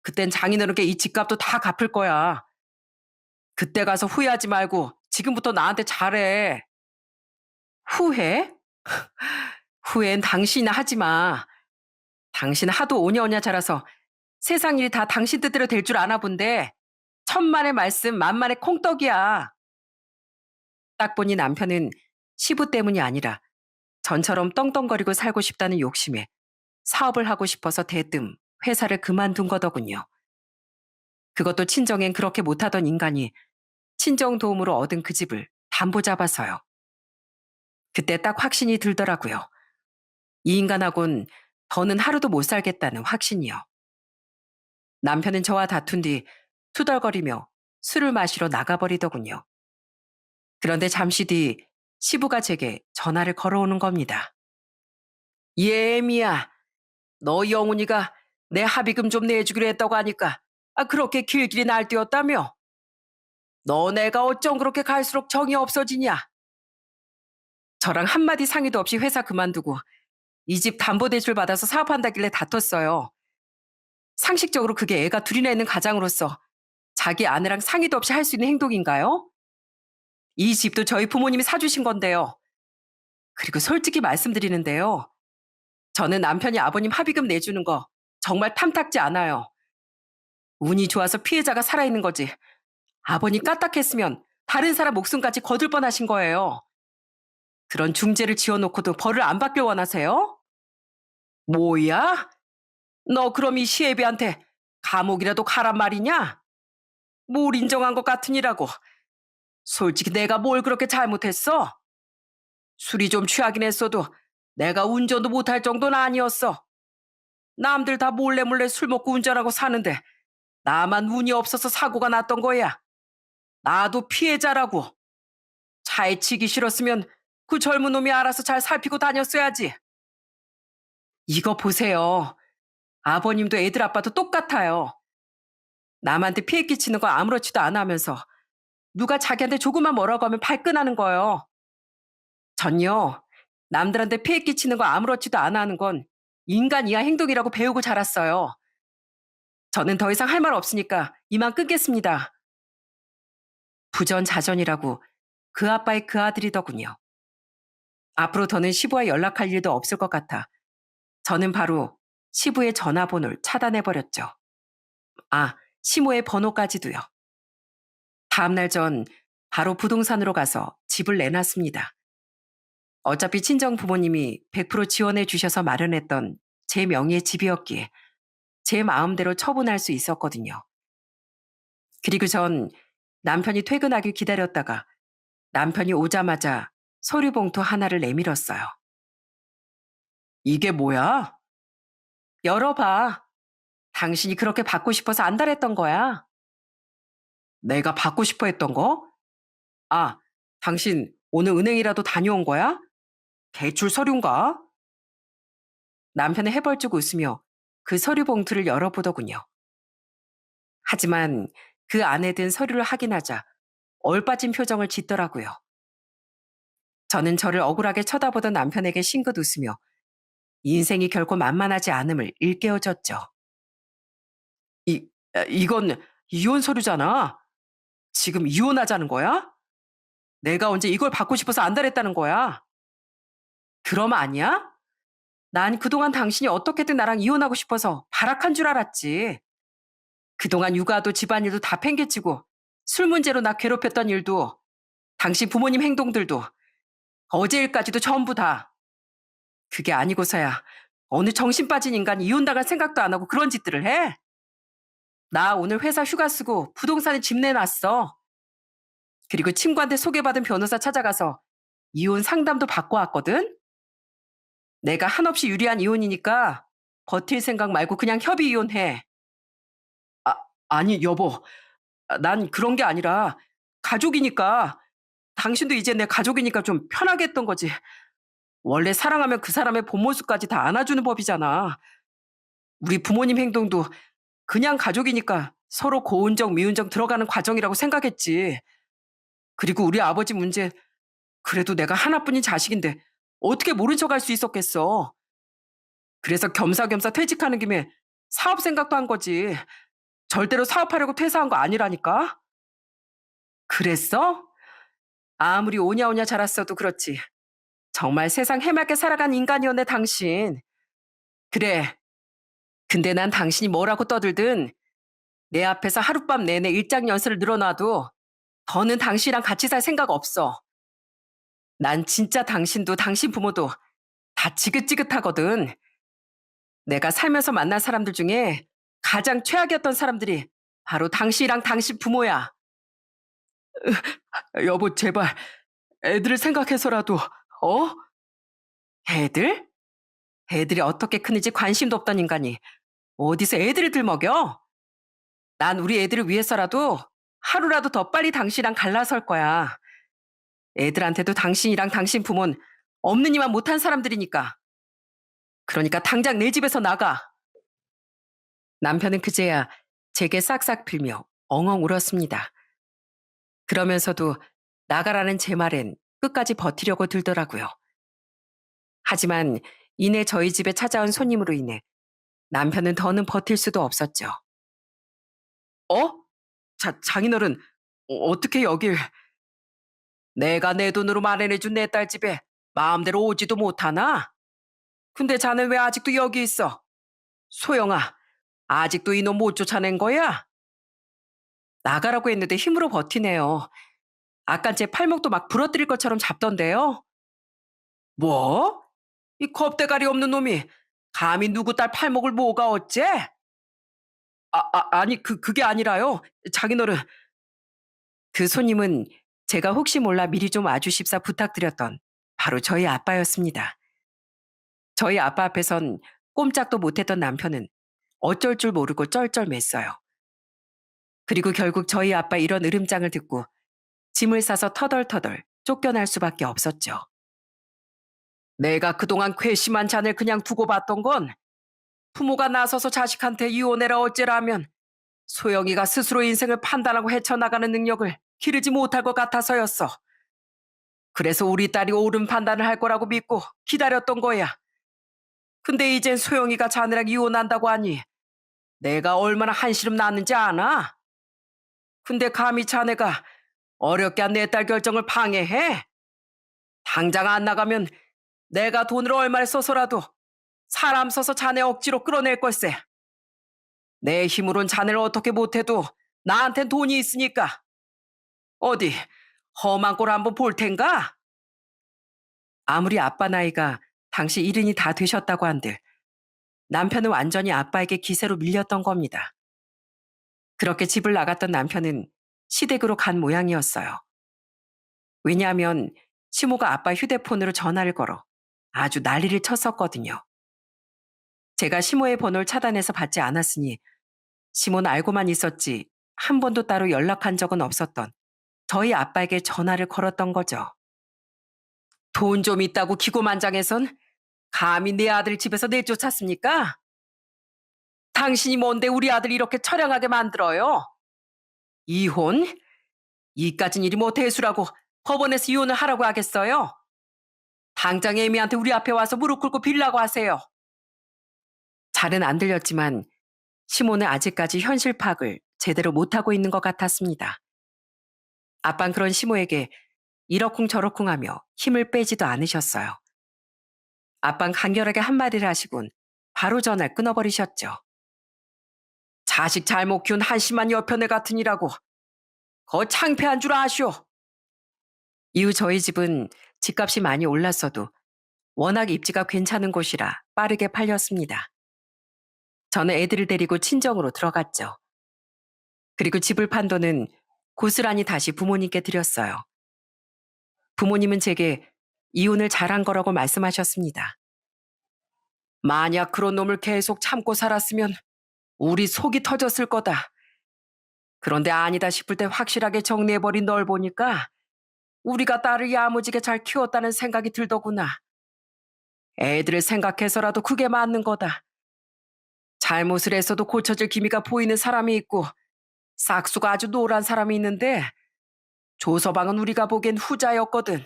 그땐 장인어른께 이 집값도 다 갚을 거야. 그때 가서 후회하지 말고 지금부터 나한테 잘해. 후회? 후회는 당신이나 하지 마. 당신 하도 오냐오냐 자라서 세상 일이 다 당신 뜻대로 될 줄 아나 본데 천만의 말씀 만만의 콩떡이야. 딱 보니 남편은 시부 때문이 아니라 전처럼 떵떵거리고 살고 싶다는 욕심에 사업을 하고 싶어서 대뜸 회사를 그만둔 거더군요. 그것도 친정엔 그렇게 못하던 인간이 친정 도움으로 얻은 그 집을 담보 잡아서요. 그때 딱 확신이 들더라고요. 이 인간하곤 더는 하루도 못 살겠다는 확신이요. 남편은 저와 다툰 뒤 투덜거리며 술을 마시러 나가버리더군요. 그런데 잠시 뒤 시부가 제게 전화를 걸어오는 겁니다. 예미야, 너 영훈이가 내 합의금 좀 내주기로 했다고 하니까 그렇게 길길이 날뛰었다며? 너 내가 어쩜 그렇게 갈수록 정이 없어지냐? 저랑 한마디 상의도 없이 회사 그만두고 이 집 담보대출 받아서 사업한다길래 다퉜어요. 상식적으로 그게 애가 둘이나 있는 가장으로서 자기 아내랑 상의도 없이 할 수 있는 행동인가요? 이 집도 저희 부모님이 사주신 건데요. 그리고 솔직히 말씀드리는데요. 저는 남편이 아버님 합의금 내주는 거 정말 탐탁지 않아요. 운이 좋아서 피해자가 살아있는 거지. 아버님 까딱했으면 다른 사람 목숨까지 거둘 뻔하신 거예요. 그런 중죄를 지어놓고도 벌을 안 받길 원하세요? 뭐야? 너 그럼 이 시애비한테 감옥이라도 가란 말이냐? 뭘 인정한 것 같으니라고. 솔직히 내가 뭘 그렇게 잘못했어? 술이 좀 취하긴 했어도 내가 운전도 못할 정도는 아니었어. 남들 다 몰래 몰래 술 먹고 운전하고 사는데 나만 운이 없어서 사고가 났던 거야. 나도 피해자라고. 차에 치기 싫었으면 그 젊은 놈이 알아서 잘 살피고 다녔어야지. 이거 보세요. 아버님도 애들 아빠도 똑같아요. 남한테 피해 끼치는 거 아무렇지도 않아 하면서 누가 자기한테 조금만 뭐라고 하면 발끈하는 거예요. 전요. 남들한테 피해 끼치는 거 아무렇지도 않아 하는 건 인간 이하 행동이라고 배우고 자랐어요. 저는 더 이상 할 말 없으니까 이만 끊겠습니다. 부전자전이라고 그 아빠의 그 아들이더군요. 앞으로 더는 시부와 연락할 일도 없을 것 같아 저는 바로 시부의 전화번호를 차단해버렸죠. 시모의 번호까지도요. 다음날 전 바로 부동산으로 가서 집을 내놨습니다. 어차피 친정 부모님이 100% 지원해 주셔서 마련했던 제 명의의 집이었기에 제 마음대로 처분할 수 있었거든요. 그리고 전 남편이 퇴근하길 기다렸다가 남편이 오자마자 서류 봉투 하나를 내밀었어요. 이게 뭐야? 열어봐. 당신이 그렇게 받고 싶어서 안달했던 거야. 내가 받고 싶어 했던 거? 아, 당신 오늘 은행이라도 다녀온 거야? 대출 서류인가? 남편은 해벌쭉 웃으며 그 서류 봉투를 열어보더군요. 하지만 그 안에 든 서류를 확인하자 얼빠진 표정을 짓더라고요. 저는 저를 억울하게 쳐다보던 남편에게 싱긋 웃으며 인생이 결코 만만하지 않음을 일깨워줬죠. 이건 이혼 서류잖아. 지금 이혼하자는 거야? 내가 언제 이걸 받고 싶어서 안달했다는 거야? 그럼 아니야? 난 그동안 당신이 어떻게든 나랑 이혼하고 싶어서 발악한 줄 알았지. 그동안 육아도 집안일도 다 팽개치고 술 문제로 나 괴롭혔던 일도 당신 부모님 행동들도 어제 일까지도 전부 다. 그게 아니고서야 어느 정신 빠진 인간이 이혼당할 생각도 안 하고 그런 짓들을 해? 나 오늘 회사 휴가 쓰고 부동산에 집 내놨어. 그리고 친구한테 소개받은 변호사 찾아가서 이혼 상담도 받고 왔거든? 내가 한없이 유리한 이혼이니까 버틸 생각 말고 그냥 협의 이혼해. 아, 아니, 여보. 난 그런 게 아니라 가족이니까 당신도 이제 내 가족이니까 좀 편하게 했던 거지. 원래 사랑하면 그 사람의 본 모습까지 다 안아주는 법이잖아. 우리 부모님 행동도 그냥 가족이니까 서로 고운정, 미운정 들어가는 과정이라고 생각했지. 그리고 우리 아버지 문제, 그래도 내가 하나뿐인 자식인데 어떻게 모른 척 할 수 있었겠어. 그래서 겸사겸사 퇴직하는 김에 사업 생각도 한 거지. 절대로 사업하려고 퇴사한 거 아니라니까. 그랬어? 아무리 오냐오냐 자랐어도 그렇지. 정말 세상 해맑게 살아간 인간이었네, 당신. 그래. 근데 난 당신이 뭐라고 떠들든 내 앞에서 하룻밤 내내 일장 연설을 늘어놔도 더는 당신이랑 같이 살 생각 없어. 난 진짜 당신도 당신 부모도 다 지긋지긋하거든. 내가 살면서 만난 사람들 중에 가장 최악이었던 사람들이 바로 당신이랑 당신 부모야. 여보, 제발 애들을 생각해서라도, 어? 애들? 애들이 어떻게 크는지 관심도 없던 인간이 어디서 애들을 들먹여? 난 우리 애들을 위해서라도 하루라도 더 빨리 당신이랑 갈라설 거야. 애들한테도 당신이랑 당신 부모는 없는 이만 못한 사람들이니까. 그러니까 당장 내 집에서 나가. 남편은 그제야 제게 싹싹 빌며 엉엉 울었습니다. 그러면서도 나가라는 제 말엔 끝까지 버티려고 들더라고요. 하지만 이내 저희 집에 찾아온 손님으로 인해 남편은 더는 버틸 수도 없었죠. 어? 장인어른, 어떻게 여길... 내가 내 돈으로 마련해준 내 딸 집에 마음대로 오지도 못하나? 근데 자넨 왜 아직도 여기 있어? 소영아, 아직도 이놈 못 쫓아낸 거야? 나가라고 했는데 힘으로 버티네요. 아깐 제 팔목도 막 부러뜨릴 것처럼 잡던데요. 뭐? 이 겁대가리 없는 놈이 감히 누구 딸 팔목을 뭐가 어째? 아니, 그게 아니라요. 장인어른. 그 손님은 제가 혹시 몰라 미리 좀 와주십사 부탁드렸던 바로 저희 아빠였습니다. 저희 아빠 앞에선 꼼짝도 못했던 남편은 어쩔 줄 모르고 쩔쩔맸어요. 그리고 결국 저희 아빠 이런 으름장을 듣고 짐을 싸서 터덜터덜 쫓겨날 수밖에 없었죠. 내가 그동안 괘씸한 잔을 그냥 두고 봤던 건 부모가 나서서 자식한테 이혼해라 어째라면 소영이가 스스로 인생을 판단하고 헤쳐나가는 능력을 기르지 못할 것 같아서였어. 그래서 우리 딸이 옳은 판단을 할 거라고 믿고 기다렸던 거야. 근데 이젠 소영이가 자네랑 이혼한다고 하니 내가 얼마나 한시름 났는지 아나? 근데 감히 자네가 어렵게 한 내 딸 결정을 방해해? 당장 안 나가면 내가 돈을 얼마를 써서라도 사람 써서 자네 억지로 끌어낼 걸세. 내 힘으론 자네를 어떻게 못해도 나한텐 돈이 있으니까. 어디 험한 꼴 한번 볼 텐가? 아무리 아빠 나이가 당시 70이 다 되셨다고 한들 남편은 완전히 아빠에게 기세로 밀렸던 겁니다. 그렇게 집을 나갔던 남편은 시댁으로 간 모양이었어요. 왜냐하면 시모가 아빠 휴대폰으로 전화를 걸어 아주 난리를 쳤었거든요. 제가 시모의 번호를 차단해서 받지 않았으니 시모는 알고만 있었지 한 번도 따로 연락한 적은 없었던 저희 아빠에게 전화를 걸었던 거죠. 돈 좀 있다고 기고만장해선 감히 내 아들 집에서 내쫓았습니까? 당신이 뭔데 우리 아들 이렇게 처량하게 만들어요? 이혼? 이까진 일이 뭐 대수라고 법원에서 이혼을 하라고 하겠어요? 당장 애미한테 우리 앞에 와서 무릎 꿇고 빌라고 하세요. 잘은 안 들렸지만 시모는 아직까지 현실 파악을 제대로 못하고 있는 것 같았습니다. 아빤 그런 시모에게 이러쿵저러쿵하며 힘을 빼지도 않으셨어요. 아빤 간결하게 한마디를 하시곤 바로 전화를 끊어버리셨죠. 자식 잘못 키운 한심한 여편네 같으니라고 거 창피한 줄 아시오. 이후 저희 집은 집값이 많이 올랐어도 워낙 입지가 괜찮은 곳이라 빠르게 팔렸습니다. 저는 애들을 데리고 친정으로 들어갔죠. 그리고 집을 판 돈은 고스란히 다시 부모님께 드렸어요. 부모님은 제게 이혼을 잘한 거라고 말씀하셨습니다. 만약 그런 놈을 계속 참고 살았으면 우리 속이 터졌을 거다. 그런데 아니다 싶을 때 확실하게 정리해버린 널 보니까 우리가 딸을 야무지게 잘 키웠다는 생각이 들더구나. 애들을 생각해서라도 그게 맞는 거다. 잘못을 했어도 고쳐질 기미가 보이는 사람이 있고 싹수가 아주 노란 사람이 있는데 조서방은 우리가 보기엔 후자였거든.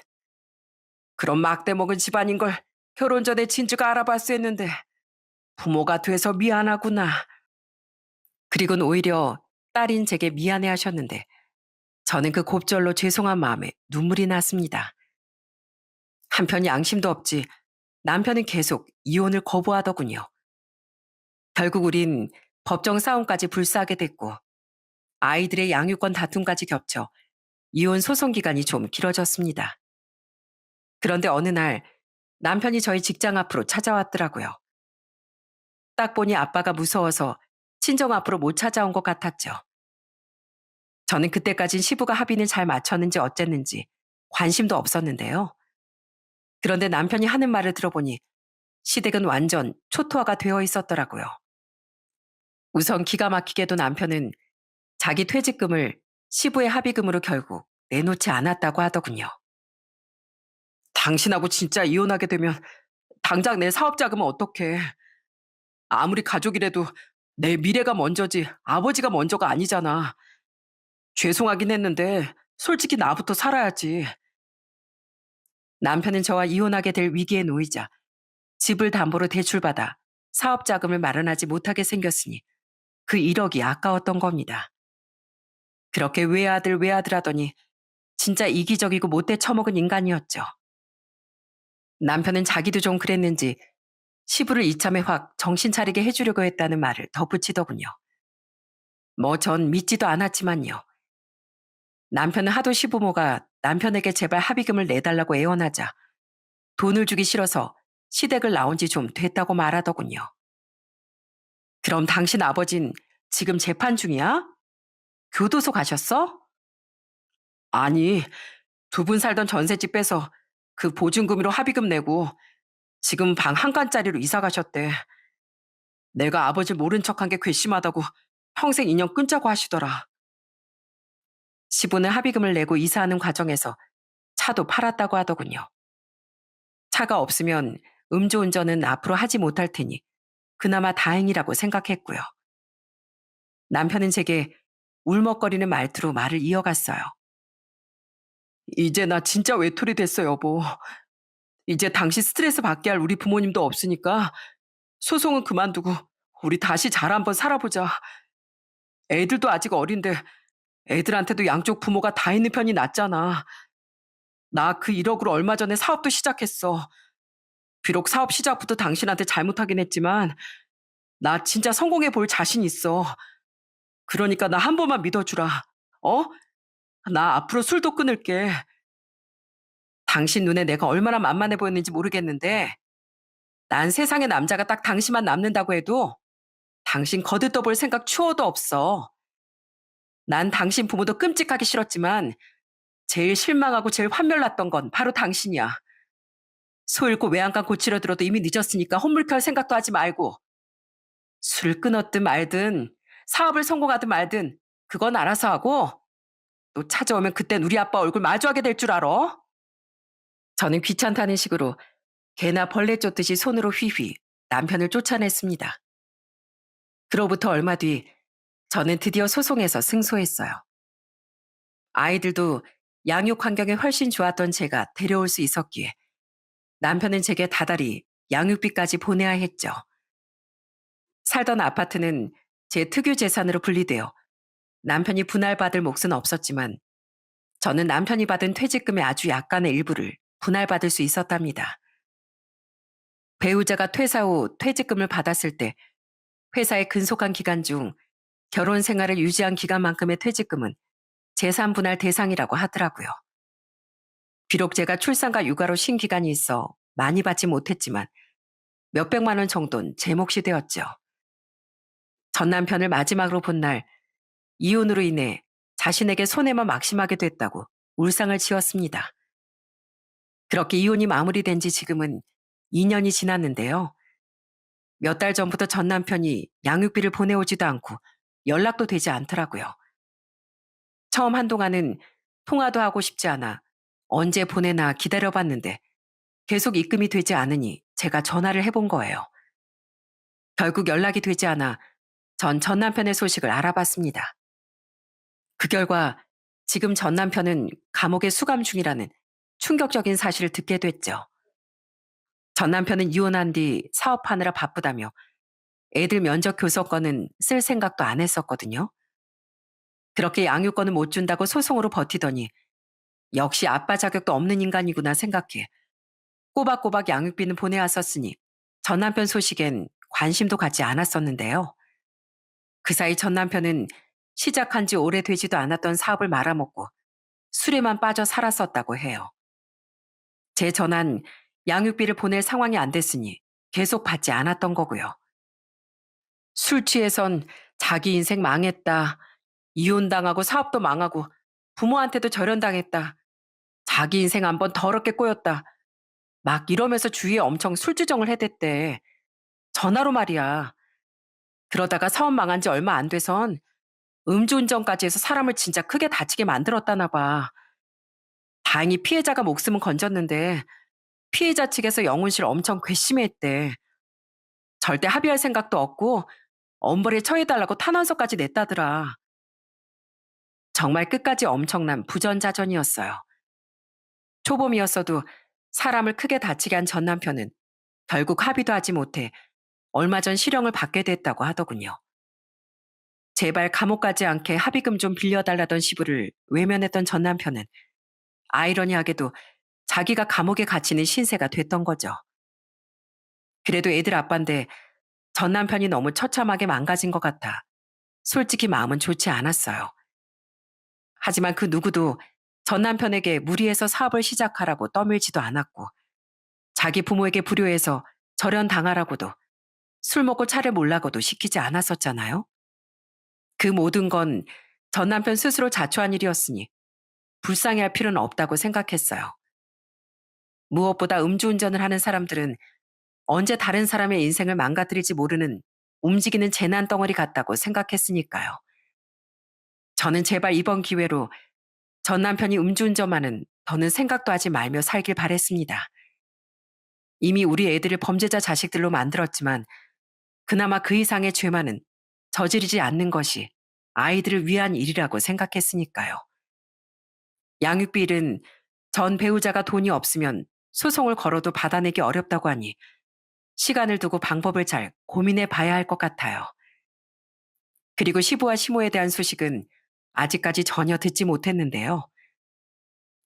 그런 막대 먹은 집안인 걸 결혼 전에 진즉 알아봤어 했는데 부모가 돼서 미안하구나. 그리고는 오히려 딸인 제게 미안해 하셨는데 저는 그 곱절로 죄송한 마음에 눈물이 났습니다. 한편 양심도 없지 남편은 계속 이혼을 거부하더군요. 결국 우린 법정 싸움까지 불사하게 됐고 아이들의 양육권 다툼까지 겹쳐 이혼 소송 기간이 좀 길어졌습니다. 그런데 어느 날 남편이 저희 직장 앞으로 찾아왔더라고요. 딱 보니 아빠가 무서워서 친정 앞으로 못 찾아온 것 같았죠. 저는 그때까진 시부가 합의는 잘 맞췄는지 어쨌는지 관심도 없었는데요. 그런데 남편이 하는 말을 들어보니 시댁은 완전 초토화가 되어 있었더라고요. 우선 기가 막히게도 남편은 자기 퇴직금을 시부의 합의금으로 결국 내놓지 않았다고 하더군요. 당신하고 진짜 이혼하게 되면 당장 내 사업 자금은 어떡해. 아무리 가족이라도 내 미래가 먼저지 아버지가 먼저가 아니잖아. 죄송하긴 했는데 솔직히 나부터 살아야지. 남편은 저와 이혼하게 될 위기에 놓이자 집을 담보로 대출받아 사업 자금을 마련하지 못하게 생겼으니 그 1억이 아까웠던 겁니다. 그렇게 외아들 외아들 하더니 진짜 이기적이고 못돼 처먹은 인간이었죠. 남편은 자기도 좀 그랬는지 시부를 이참에 확 정신 차리게 해주려고 했다는 말을 덧붙이더군요. 뭐 전 믿지도 않았지만요. 남편은 하도 시부모가 남편에게 제발 합의금을 내달라고 애원하자 돈을 주기 싫어서 시댁을 나온 지 좀 됐다고 말하더군요. 그럼 당신 아버진 지금 재판 중이야? 교도소 가셨어? 아니, 두 분 살던 전셋집 빼서 그 보증금으로 합의금 내고 지금 방 한 칸짜리로 이사 가셨대. 내가 아버지 모른 척한 게 괘씸하다고 평생 인연 끊자고 하시더라. 시부는 합의금을 내고 이사하는 과정에서 차도 팔았다고 하더군요. 차가 없으면 음주운전은 앞으로 하지 못할 테니 그나마 다행이라고 생각했고요. 남편은 제게 울먹거리는 말투로 말을 이어갔어요. 이제 나 진짜 외톨이 됐어, 여보. 이제 당신 스트레스 받게 할 우리 부모님도 없으니까 소송은 그만두고 우리 다시 잘 한번 살아보자. 애들도 아직 어린데 애들한테도 양쪽 부모가 다 있는 편이 낫잖아. 나 그 1억으로 얼마 전에 사업도 시작했어. 비록 사업 시작부터 당신한테 잘못하긴 했지만 나 진짜 성공해 볼 자신 있어. 그러니까 나 한 번만 믿어주라. 어? 나 앞으로 술도 끊을게. 당신 눈에 내가 얼마나 만만해 보였는지 모르겠는데 난 세상에 남자가 딱 당신만 남는다고 해도 당신 거들떠볼 생각 추워도 없어. 난 당신 부모도 끔찍하기 싫었지만 제일 실망하고 제일 환멸났던 건 바로 당신이야. 소 잃고 외양간 고치려 들어도 이미 늦었으니까 혼물켤 생각도 하지 말고 술 끊었든 말든 사업을 성공하든 말든 그건 알아서 하고 또 찾아오면 그땐 우리 아빠 얼굴 마주하게 될 줄 알아? 저는 귀찮다는 식으로 개나 벌레 쫓듯이 손으로 휘휘 남편을 쫓아냈습니다. 그로부터 얼마 뒤 저는 드디어 소송에서 승소했어요. 아이들도 양육 환경이 훨씬 좋았던 제가 데려올 수 있었기에 남편은 제게 다달이 양육비까지 보내야 했죠. 살던 아파트는 제 특유 재산으로 분리되어 남편이 분할받을 몫은 없었지만 저는 남편이 받은 퇴직금의 아주 약간의 일부를 분할받을 수 있었답니다. 배우자가 퇴사 후 퇴직금을 받았을 때 회사에 근속한 기간 중 결혼 생활을 유지한 기간만큼의 퇴직금은 재산 분할 대상이라고 하더라고요. 비록 제가 출산과 육아로 쉰 기간이 있어 많이 받지 못했지만 몇백만 원 정도는 제 몫이 되었죠. 전 남편을 마지막으로 본 날 이혼으로 인해 자신에게 손해만 막심하게 됐다고 울상을 지었습니다. 그렇게 이혼이 마무리된 지 지금은 2년이 지났는데요. 몇 달 전부터 전 남편이 양육비를 보내오지도 않고 연락도 되지 않더라고요. 처음 한동안은 통화도 하고 싶지 않아 언제 보내나 기다려봤는데 계속 입금이 되지 않으니 제가 전화를 해본 거예요. 결국 연락이 되지 않아 전 남편의 소식을 알아봤습니다. 그 결과 지금 전 남편은 감옥에 수감 중이라는 충격적인 사실을 듣게 됐죠. 전 남편은 이혼한 뒤 사업하느라 바쁘다며 애들 면접 교섭권은 쓸 생각도 안 했었거든요. 그렇게 양육권을 못 준다고 소송으로 버티더니 역시 아빠 자격도 없는 인간이구나 생각해 꼬박꼬박 양육비는 보내왔었으니 전 남편 소식엔 관심도 갖지 않았었는데요. 그 사이 전 남편은 시작한 지 오래되지도 않았던 사업을 말아먹고 술에만 빠져 살았었다고 해요. 제 전화는 양육비를 보낼 상황이 안 됐으니 계속 받지 않았던 거고요. 술 취해선 자기 인생 망했다. 이혼당하고 사업도 망하고 부모한테도 절연당했다. 자기 인생 한번 더럽게 꼬였다. 막 이러면서 주위에 엄청 술주정을 해댔대. 전화로 말이야. 그러다가 사업 망한 지 얼마 안 돼선 음주운전까지 해서 사람을 진짜 크게 다치게 만들었다나 봐. 다행히 피해자가 목숨은 건졌는데 피해자 측에서 영훈 씨를 엄청 괘씸했대. 절대 합의할 생각도 없고 엄벌에 처해달라고 탄원서까지 냈다더라. 정말 끝까지 엄청난 부전자전이었어요. 초범이었어도 사람을 크게 다치게 한 전 남편은 결국 합의도 하지 못해 얼마 전 실형을 받게 됐다고 하더군요. 제발 감옥 가지 않게 합의금 좀 빌려달라던 시부를 외면했던 전 남편은 아이러니하게도 자기가 감옥에 갇히는 신세가 됐던 거죠. 그래도 애들 아빠인데 전 남편이 너무 처참하게 망가진 것 같아 솔직히 마음은 좋지 않았어요. 하지만 그 누구도 전 남편에게 무리해서 사업을 시작하라고 떠밀지도 않았고 자기 부모에게 불효해서 절연당하라고도 술 먹고 차를 몰라고도 시키지 않았었잖아요. 그 모든 건 전 남편 스스로 자초한 일이었으니 불쌍해할 필요는 없다고 생각했어요. 무엇보다 음주운전을 하는 사람들은 언제 다른 사람의 인생을 망가뜨릴지 모르는 움직이는 재난 덩어리 같다고 생각했으니까요. 저는 제발 이번 기회로 전 남편이 음주운전만은 더는 생각도 하지 말며 살길 바랬습니다. 이미 우리 애들을 범죄자 자식들로 만들었지만 그나마 그 이상의 죄만은 저지르지 않는 것이 아이들을 위한 일이라고 생각했으니까요. 양육비 일은 전 배우자가 돈이 없으면 소송을 걸어도 받아내기 어렵다고 하니 시간을 두고 방법을 잘 고민해 봐야 할 것 같아요. 그리고 시부와 시모에 대한 소식은 아직까지 전혀 듣지 못했는데요.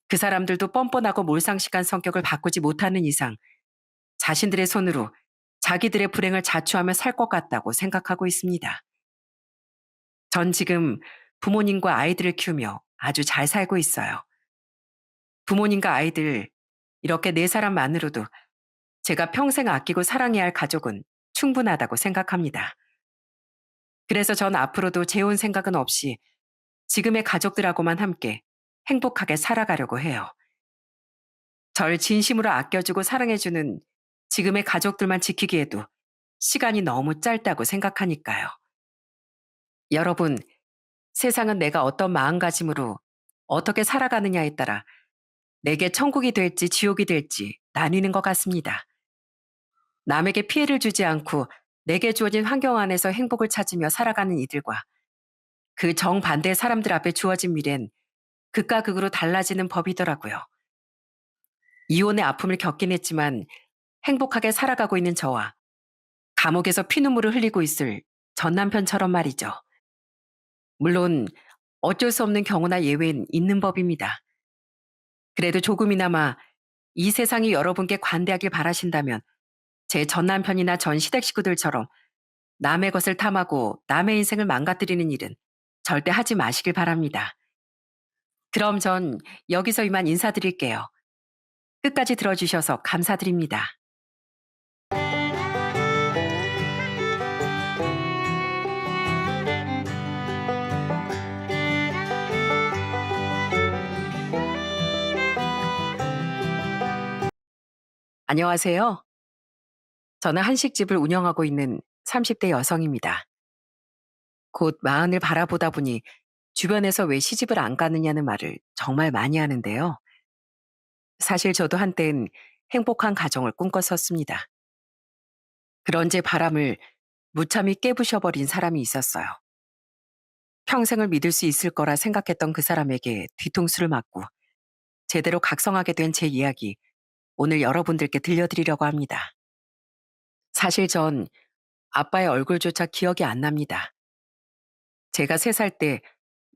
그 사람들도 뻔뻔하고 몰상식한 성격을 바꾸지 못하는 이상 자신들의 손으로 자기들의 불행을 자초하며 살 것 같다고 생각하고 있습니다. 전 지금 부모님과 아이들을 키우며 아주 잘 살고 있어요. 부모님과 아이들, 이렇게 네 사람만으로도 제가 평생 아끼고 사랑해야 할 가족은 충분하다고 생각합니다. 그래서 전 앞으로도 재혼 생각은 없이 지금의 가족들하고만 함께 행복하게 살아가려고 해요. 절 진심으로 아껴주고 사랑해주는 지금의 가족들만 지키기에도 시간이 너무 짧다고 생각하니까요. 여러분, 세상은 내가 어떤 마음가짐으로 어떻게 살아가느냐에 따라 내게 천국이 될지 지옥이 될지 나뉘는 것 같습니다. 남에게 피해를 주지 않고 내게 주어진 환경 안에서 행복을 찾으며 살아가는 이들과 그 정반대의 사람들 앞에 주어진 미래는 극과 극으로 달라지는 법이더라고요. 이혼의 아픔을 겪긴 했지만 행복하게 살아가고 있는 저와 감옥에서 피눈물을 흘리고 있을 전 남편처럼 말이죠. 물론 어쩔 수 없는 경우나 예외는 있는 법입니다. 그래도 조금이나마 이 세상이 여러분께 관대하길 바라신다면 제 전 남편이나 전 시댁 식구들처럼 남의 것을 탐하고 남의 인생을 망가뜨리는 일은 절대 하지 마시길 바랍니다. 그럼 전 여기서 이만 인사드릴게요. 끝까지 들어주셔서 감사드립니다. 안녕하세요. 저는 한식집을 운영하고 있는 30대 여성입니다. 곧 마흔을 바라보다 보니 주변에서 왜 시집을 안 가느냐는 말을 정말 많이 하는데요. 사실 저도 한땐 행복한 가정을 꿈꿨었습니다. 그런 제 바람을 무참히 깨부셔버린 사람이 있었어요. 평생을 믿을 수 있을 거라 생각했던 그 사람에게 뒤통수를 맞고 제대로 각성하게 된 제 이야기, 오늘 여러분들께 들려드리려고 합니다. 사실 전 아빠의 얼굴조차 기억이 안 납니다. 제가 3살 때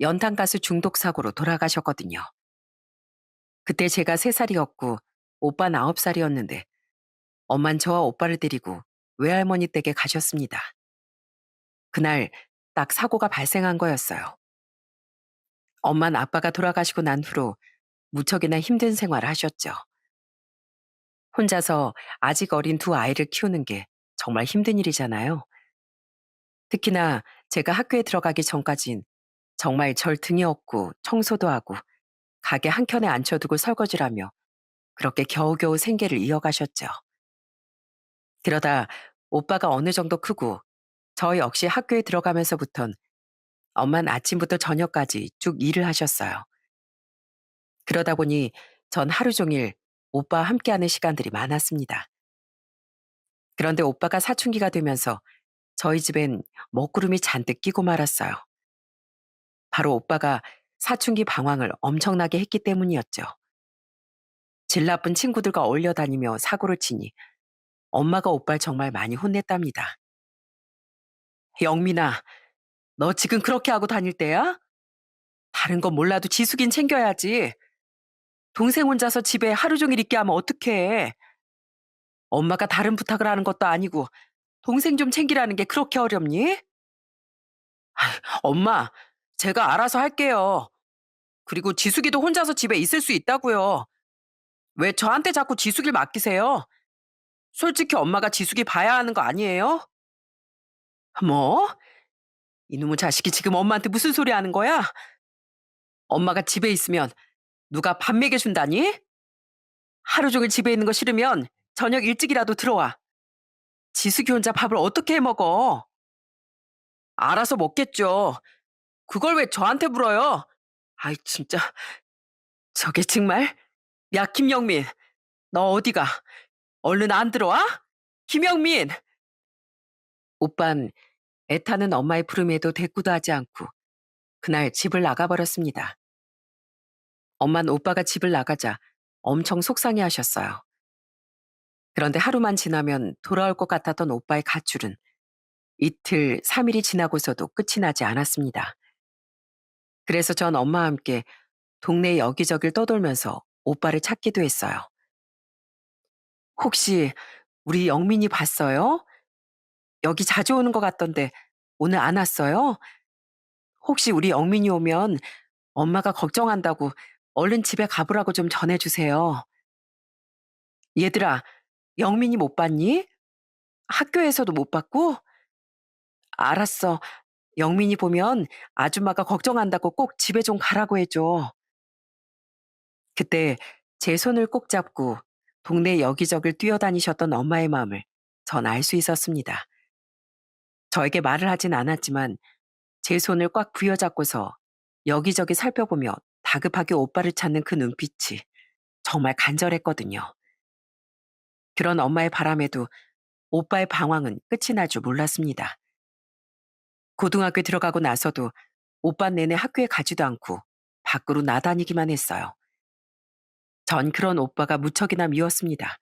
연탄가스 중독 사고로 돌아가셨거든요. 그때 제가 3살이었고 오빠는 9살이었는데 엄만 저와 오빠를 데리고 외할머니 댁에 가셨습니다. 그날 딱 사고가 발생한 거였어요. 엄만 아빠가 돌아가시고 난 후로 무척이나 힘든 생활을 하셨죠. 혼자서 아직 어린 두 아이를 키우는 게 정말 힘든 일이잖아요. 특히나 제가 학교에 들어가기 전까진 정말 절 등에 업고 청소도 하고 가게 한켠에 앉혀두고 설거지를 하며 그렇게 겨우겨우 생계를 이어가셨죠. 그러다 오빠가 어느 정도 크고 저 역시 학교에 들어가면서부턴 엄만 아침부터 저녁까지 쭉 일을 하셨어요. 그러다 보니 전 하루 종일 오빠와 함께하는 시간들이 많았습니다. 그런데 오빠가 사춘기가 되면서 저희 집엔 먹구름이 잔뜩 끼고 말았어요. 바로 오빠가 사춘기 방황을 엄청나게 했기 때문이었죠. 질 나쁜 친구들과 어울려 다니며 사고를 치니 엄마가 오빠를 정말 많이 혼냈답니다. 영민아, 너 지금 그렇게 하고 다닐 때야? 다른 건 몰라도 지숙인 챙겨야지. 동생 혼자서 집에 하루 종일 있게 하면 어떡해. 엄마가 다른 부탁을 하는 것도 아니고 동생 좀 챙기라는 게 그렇게 어렵니? 엄마, 제가 알아서 할게요. 그리고 지숙이도 혼자서 집에 있을 수 있다고요. 왜 저한테 자꾸 지숙이를 맡기세요? 솔직히 엄마가 지숙이 봐야 하는 거 아니에요? 뭐? 이놈의 자식이 지금 엄마한테 무슨 소리 하는 거야? 엄마가 집에 있으면 누가 밥 먹여준다니? 하루 종일 집에 있는 거 싫으면 저녁 일찍이라도 들어와. 지숙이 혼자 밥을 어떻게 해 먹어? 알아서 먹겠죠. 그걸 왜 저한테 물어요? 아이, 진짜. 저게 정말? 야, 김영민. 너 어디가? 얼른 안 들어와? 김영민! 오빤 애타는 엄마의 부름에도 대꾸도 하지 않고 그날 집을 나가버렸습니다. 엄만 오빠가 집을 나가자 엄청 속상해 하셨어요. 그런데 하루만 지나면 돌아올 것 같았던 오빠의 가출은 이틀, 3일이 지나고서도 끝이 나지 않았습니다. 그래서 전 엄마와 함께 동네 여기저기를 떠돌면서 오빠를 찾기도 했어요. 혹시 우리 영민이 봤어요? 여기 자주 오는 것 같던데 오늘 안 왔어요? 혹시 우리 영민이 오면 엄마가 걱정한다고 얼른 집에 가보라고 좀 전해주세요. 얘들아, 영민이 못 봤니? 학교에서도 못 봤고? 알았어. 영민이 보면 아줌마가 걱정한다고 꼭 집에 좀 가라고 해줘. 그때 제 손을 꼭 잡고 동네 여기저기를 뛰어다니셨던 엄마의 마음을 전 알 수 있었습니다. 저에게 말을 하진 않았지만 제 손을 꽉 부여잡고서 여기저기 살펴보며 다급하게 오빠를 찾는 그 눈빛이 정말 간절했거든요. 그런 엄마의 바람에도 오빠의 방황은 끝이 날 줄 몰랐습니다. 고등학교에 들어가고 나서도 오빠 내내 학교에 가지도 않고 밖으로 나다니기만 했어요. 전 그런 오빠가 무척이나 미웠습니다.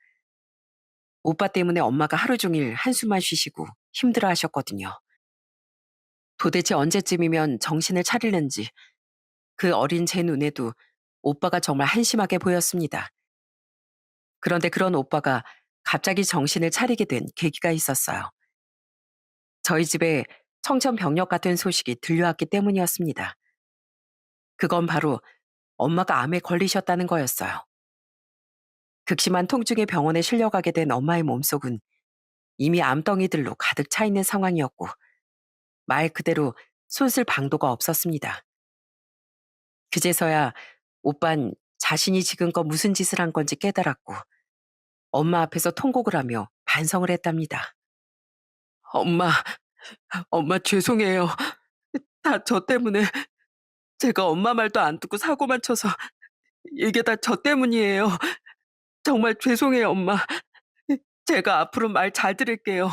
오빠 때문에 엄마가 하루 종일 한숨만 쉬시고 힘들어 하셨거든요. 도대체 언제쯤이면 정신을 차리는지 그 어린 제 눈에도 오빠가 정말 한심하게 보였습니다. 그런데 그런 오빠가 갑자기 정신을 차리게 된 계기가 있었어요. 저희 집에 청천벽력 같은 소식이 들려왔기 때문이었습니다. 그건 바로 엄마가 암에 걸리셨다는 거였어요. 극심한 통증에 병원에 실려가게 된 엄마의 몸속은 이미 암덩이들로 가득 차 있는 상황이었고, 말 그대로 손쓸 방도가 없었습니다. 그제서야 오빤 자신이 지금껏 무슨 짓을 한 건지 깨달았고, 엄마 앞에서 통곡을 하며 반성을 했답니다. 엄마, 엄마 죄송해요. 다 저 때문에 제가 엄마 말도 안 듣고 사고만 쳐서 이게 다 저 때문이에요. 정말 죄송해요, 엄마. 제가 앞으로 말 잘 들을게요.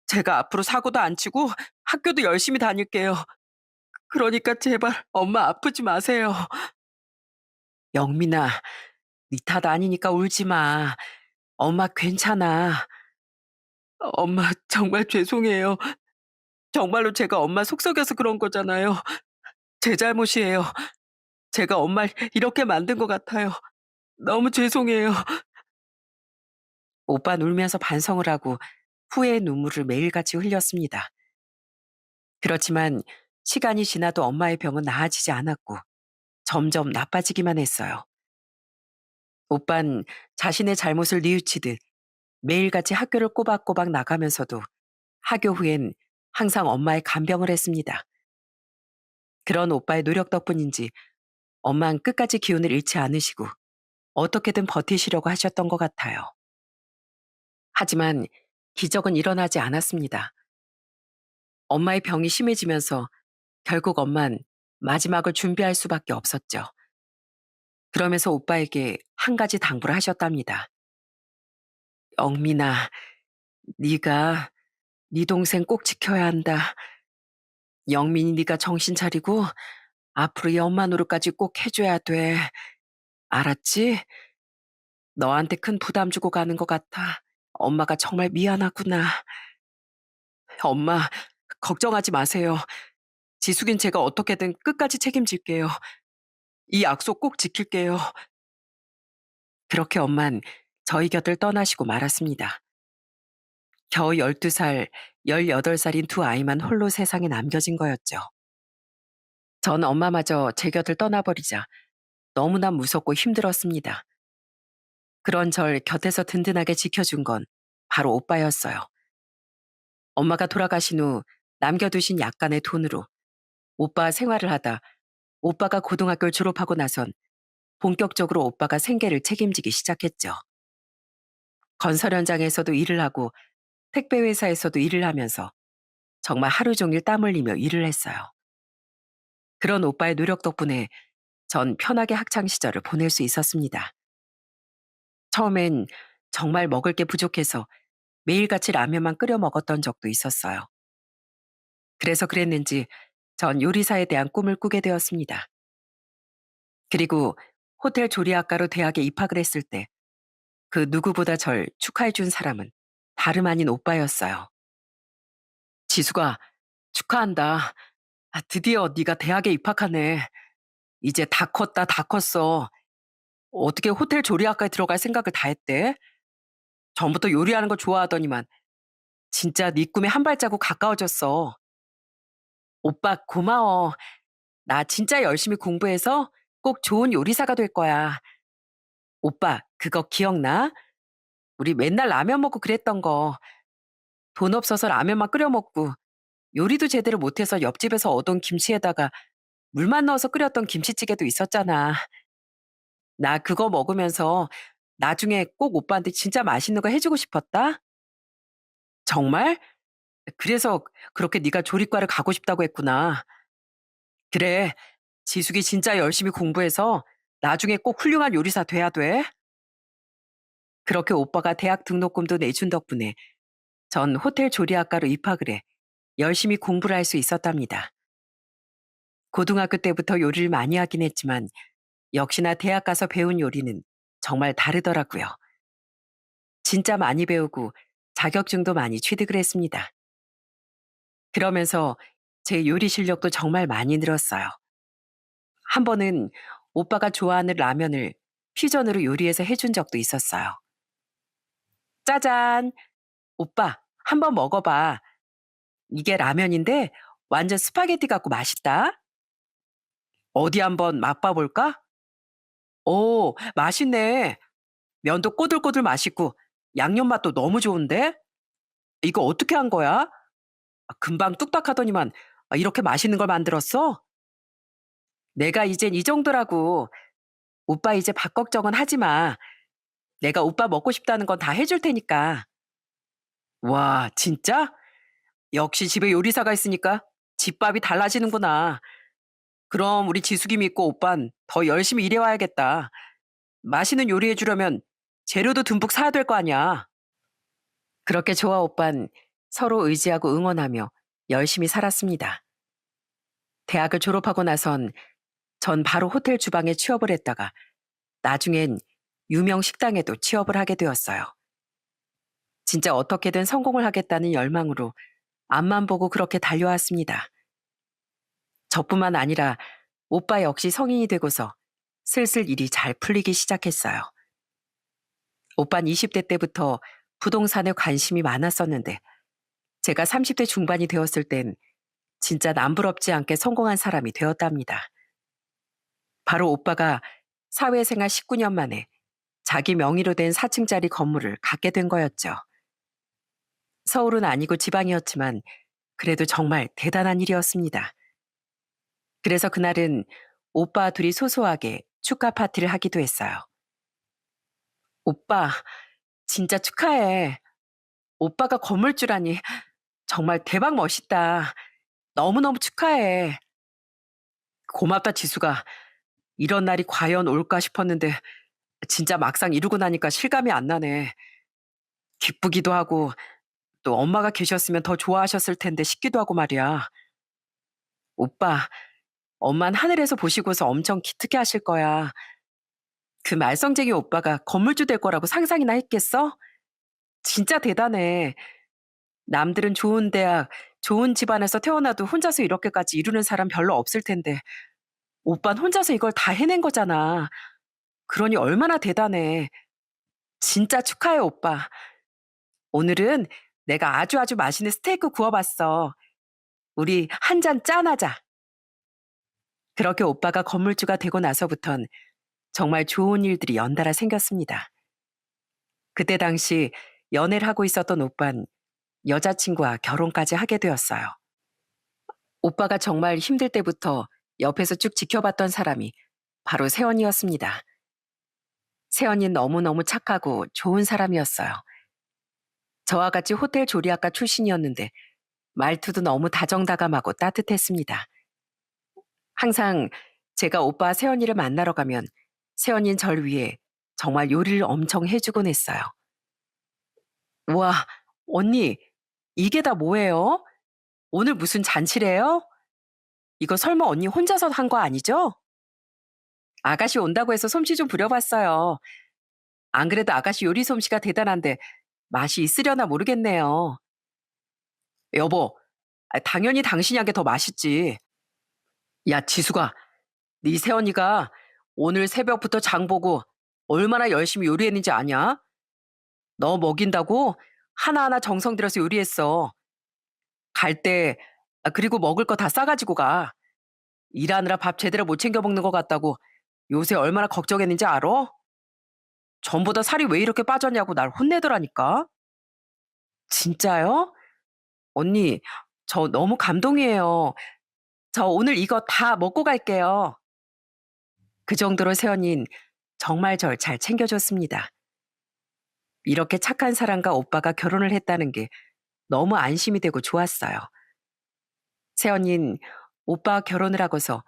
제가 앞으로 사고도 안 치고 학교도 열심히 다닐게요. 그러니까 제발 엄마 아프지 마세요. 영민아, 네 탓 아니니까 울지 마. 엄마 괜찮아. 엄마 정말 죄송해요. 정말로 제가 엄마 속썩여서 그런 거잖아요. 제 잘못이에요. 제가 엄마를 이렇게 만든 것 같아요. 너무 죄송해요. 오빤 울면서 반성을 하고 후회의 눈물을 매일같이 흘렸습니다. 그렇지만 시간이 지나도 엄마의 병은 나아지지 않았고 점점 나빠지기만 했어요. 오빤 자신의 잘못을 뉘우치듯 매일같이 학교를 꼬박꼬박 나가면서도 하교 후엔 항상 엄마의 간병을 했습니다. 그런 오빠의 노력 덕분인지 엄마는 끝까지 기운을 잃지 않으시고 어떻게든 버티시려고 하셨던 것 같아요. 하지만 기적은 일어나지 않았습니다. 엄마의 병이 심해지면서 결국 엄만 마지막을 준비할 수밖에 없었죠. 그러면서 오빠에게 한 가지 당부를 하셨답니다. 영민아, 네가 네 동생 꼭 지켜야 한다. 영민이 네가 정신 차리고 앞으로 이 엄마 노릇까지 꼭 해줘야 돼. 알았지? 너한테 큰 부담 주고 가는 것 같아. 엄마가 정말 미안하구나. 엄마, 걱정하지 마세요. 지숙인 제가 어떻게든 끝까지 책임질게요. 이 약속 꼭 지킬게요. 그렇게 엄만 저희 곁을 떠나시고 말았습니다. 겨우 12살, 18살인 두 아이만 홀로 세상에 남겨진 거였죠. 전 엄마마저 제 곁을 떠나버리자 너무나 무섭고 힘들었습니다. 그런 절 곁에서 든든하게 지켜준 건 바로 오빠였어요. 엄마가 돌아가신 후 남겨두신 약간의 돈으로 오빠 생활을 하다 오빠가 고등학교를 졸업하고 나선 본격적으로 오빠가 생계를 책임지기 시작했죠. 건설 현장에서도 일을 하고 택배 회사에서도 일을 하면서 정말 하루 종일 땀 흘리며 일을 했어요. 그런 오빠의 노력 덕분에 전 편하게 학창 시절을 보낼 수 있었습니다. 처음엔 정말 먹을 게 부족해서 매일같이 라면만 끓여 먹었던 적도 있었어요. 그래서 그랬는지 전 요리사에 대한 꿈을 꾸게 되었습니다. 그리고 호텔 조리학과로 대학에 입학을 했을 때 그 누구보다 절 축하해 준 사람은 다름 아닌 오빠였어요. 지수가 축하한다. 드디어 네가 대학에 입학하네. 이제 다 컸다, 다 컸어. 어떻게 호텔 조리학과에 들어갈 생각을 다 했대? 전부터 요리하는 거 좋아하더니만 진짜 네 꿈에 한 발자국 가까워졌어. 오빠 고마워. 나 진짜 열심히 공부해서 꼭 좋은 요리사가 될 거야. 오빠 그거 기억나? 우리 맨날 라면 먹고 그랬던 거. 돈 없어서 라면만 끓여 먹고 요리도 제대로 못해서 옆집에서 얻은 김치에다가 물만 넣어서 끓였던 김치찌개도 있었잖아. 나 그거 먹으면서 나중에 꼭 오빠한테 진짜 맛있는 거 해주고 싶었다. 정말? 그래서 그렇게 네가 조리과를 가고 싶다고 했구나. 그래, 지숙이 진짜 열심히 공부해서 나중에 꼭 훌륭한 요리사 돼야 돼. 그렇게 오빠가 대학 등록금도 내준 덕분에 전 호텔 조리학과로 입학을 해 열심히 공부를 할 수 있었답니다. 고등학교 때부터 요리를 많이 하긴 했지만 역시나 대학 가서 배운 요리는 정말 다르더라고요. 진짜 많이 배우고 자격증도 많이 취득을 했습니다. 그러면서 제 요리 실력도 정말 많이 늘었어요. 한 번은 오빠가 좋아하는 라면을 퓨전으로 요리해서 해준 적도 있었어요. 짜잔! 오빠, 한번 먹어봐. 이게 라면인데 완전 스파게티 같고 맛있다. 어디 한번 맛봐볼까? 오, 맛있네. 면도 꼬들꼬들 맛있고 양념 맛도 너무 좋은데? 이거 어떻게 한 거야? 금방 뚝딱 하더니만 이렇게 맛있는 걸 만들었어? 내가 이젠 이 정도라고. 오빠 이제 밥 걱정은 하지 마. 내가 오빠 먹고 싶다는 건 다 해줄 테니까. 와, 진짜? 역시 집에 요리사가 있으니까 집밥이 달라지는구나. 그럼 우리 지숙이 믿고 오빤 더 열심히 일해와야겠다. 맛있는 요리해 주려면 재료도 듬뿍 사야 될 거 아니야. 그렇게 저와 오빤 서로 의지하고 응원하며 열심히 살았습니다. 대학을 졸업하고 나선 전 바로 호텔 주방에 취업을 했다가 나중엔 유명 식당에도 취업을 하게 되었어요. 진짜 어떻게든 성공을 하겠다는 열망으로 앞만 보고 그렇게 달려왔습니다. 저뿐만 아니라 오빠 역시 성인이 되고서 슬슬 일이 잘 풀리기 시작했어요. 오빤 20대 때부터 부동산에 관심이 많았었는데 제가 30대 중반이 되었을 땐 진짜 남부럽지 않게 성공한 사람이 되었답니다. 바로 오빠가 사회생활 19년 만에 자기 명의로 된 4층짜리 건물을 갖게 된 거였죠. 서울은 아니고 지방이었지만 그래도 정말 대단한 일이었습니다. 그래서 그날은 오빠 둘이 소소하게 축하 파티를 하기도 했어요. 오빠, 진짜 축하해. 오빠가 건물주라니 정말 대박 멋있다. 너무너무 축하해. 고맙다, 지수가. 이런 날이 과연 올까 싶었는데 진짜 막상 이루고 나니까 실감이 안 나네. 기쁘기도 하고 또 엄마가 계셨으면 더 좋아하셨을 텐데 싶기도 하고 말이야. 오빠, 엄만 하늘에서 보시고서 엄청 기특해 하실 거야. 그 말썽쟁이 오빠가 건물주 될 거라고 상상이나 했겠어? 진짜 대단해. 남들은 좋은 대학, 좋은 집안에서 태어나도 혼자서 이렇게까지 이루는 사람 별로 없을 텐데 오빤 혼자서 이걸 다 해낸 거잖아. 그러니 얼마나 대단해. 진짜 축하해, 오빠. 오늘은 내가 아주 맛있는 스테이크 구워봤어. 우리 한 잔 짠하자. 그렇게 오빠가 건물주가 되고 나서부턴 정말 좋은 일들이 연달아 생겼습니다. 그때 당시 연애를 하고 있었던 오빤 여자친구와 결혼까지 하게 되었어요. 오빠가 정말 힘들 때부터 옆에서 쭉 지켜봤던 사람이 바로 세연이었습니다. 세연이는 너무너무 착하고 좋은 사람이었어요. 저와 같이 호텔 조리학과 출신이었는데 말투도 너무 다정다감하고 따뜻했습니다. 항상 제가 오빠 세연이를 만나러 가면 세연이는 절 위해 정말 요리를 엄청 해주곤 했어요. 와, 언니, 이게 다 뭐예요? 오늘 무슨 잔치래요? 이거 설마 언니 혼자서 한 거 아니죠? 아가씨 온다고 해서 솜씨 좀 부려봤어요. 안 그래도 아가씨 요리 솜씨가 대단한데 맛이 있으려나 모르겠네요. 여보, 당연히 당신이 한 게 더 맛있지. 야, 지수가, 네 새언니가 오늘 새벽부터 장 보고 얼마나 열심히 요리했는지 아냐? 너 먹인다고 하나하나 정성 들여서 요리했어. 갈 때, 그리고 먹을 거 다 싸가지고 가. 일하느라 밥 제대로 못 챙겨 먹는 것 같다고 요새 얼마나 걱정했는지 알아? 전보다 살이 왜 이렇게 빠졌냐고 날 혼내더라니까. 진짜요? 언니, 저 너무 감동이에요. 저 오늘 이거 다 먹고 갈게요. 그 정도로 세연인 정말 절 잘 챙겨줬습니다. 이렇게 착한 사람과 오빠가 결혼을 했다는 게 너무 안심이 되고 좋았어요. 세연인 오빠 결혼을 하고서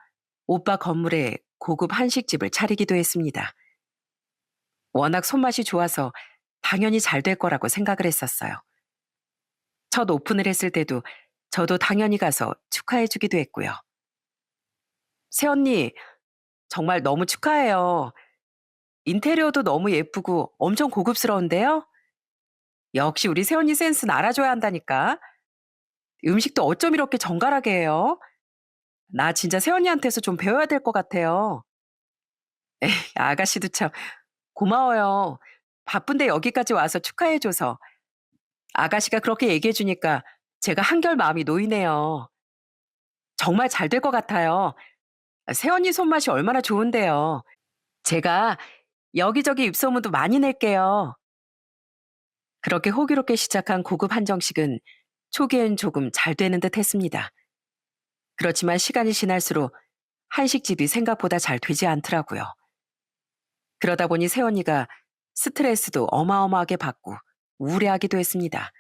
오빠 건물에 고급 한식집을 차리기도 했습니다. 워낙 손맛이 좋아서 당연히 잘 될 거라고 생각을 했었어요. 첫 오픈을 했을 때도 저도 당연히 가서 축하해주기도 했고요. 새언니, 정말 너무 축하해요. 인테리어도 너무 예쁘고 엄청 고급스러운데요? 역시 우리 새언니 센스는 알아줘야 한다니까. 음식도 어쩜 이렇게 정갈하게 해요? 나 진짜 새언니한테서 좀 배워야 될 것 같아요. 에이, 아가씨도 참 고마워요. 바쁜데 여기까지 와서 축하해 줘서. 아가씨가 그렇게 얘기해 주니까 제가 한결 마음이 놓이네요. 정말 잘 될 것 같아요. 새언니 손맛이 얼마나 좋은데요. 제가 여기저기 입소문도 많이 낼게요. 그렇게 호기롭게 시작한 고급 한정식은 초기엔 조금 잘 되는 듯 했습니다. 그렇지만 시간이 지날수록 한식집이 생각보다 잘 되지 않더라고요. 그러다 보니 새언니가 스트레스도 어마어마하게 받고 우울해하기도 했습니다.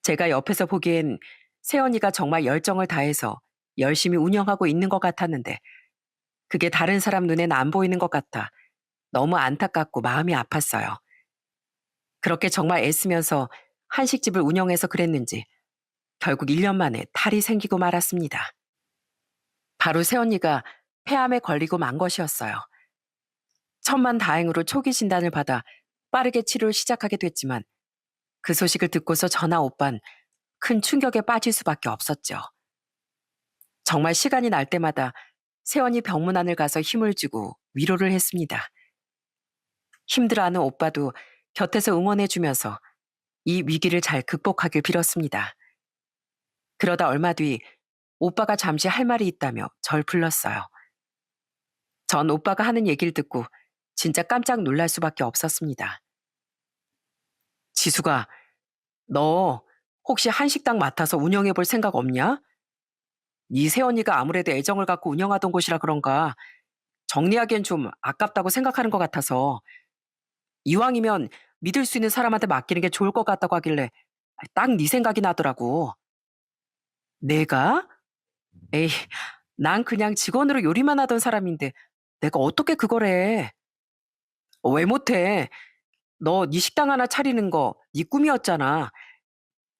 제가 옆에서 보기엔 새언니가 정말 열정을 다해서 열심히 운영하고 있는 것 같았는데 그게 다른 사람 눈엔 안 보이는 것 같아 너무 안타깝고 마음이 아팠어요. 그렇게 정말 애쓰면서 한식집을 운영해서 그랬는지 결국 1년 만에 탈이 생기고 말았습니다. 바로 새언니가 폐암에 걸리고 만 것이었어요. 천만다행으로 초기 진단을 받아 빠르게 치료를 시작하게 됐지만 그 소식을 듣고서 저나 오빤 큰 충격에 빠질 수밖에 없었죠. 정말 시간이 날 때마다 새언니 병문안을 가서 힘을 주고 위로를 했습니다. 힘들어하는 오빠도 곁에서 응원해주면서 이 위기를 잘 극복하길 빌었습니다. 그러다 얼마 뒤 오빠가 잠시 할 말이 있다며 절 불렀어요. 전 오빠가 하는 얘기를 듣고 진짜 깜짝 놀랄 수밖에 없었습니다. 지수가, 너 혹시 한식당 맡아서 운영해 볼 생각 없냐? 네 새언니가 아무래도 애정을 갖고 운영하던 곳이라 그런가 정리하기엔 좀 아깝다고 생각하는 것 같아서 이왕이면 믿을 수 있는 사람한테 맡기는 게 좋을 것 같다고 하길래 딱 네 생각이 나더라고. 내가? 에이, 난 그냥 직원으로 요리만 하던 사람인데 내가 어떻게 그걸 해? 왜 못해? 너 네 식당 하나 차리는 거 네 꿈이었잖아.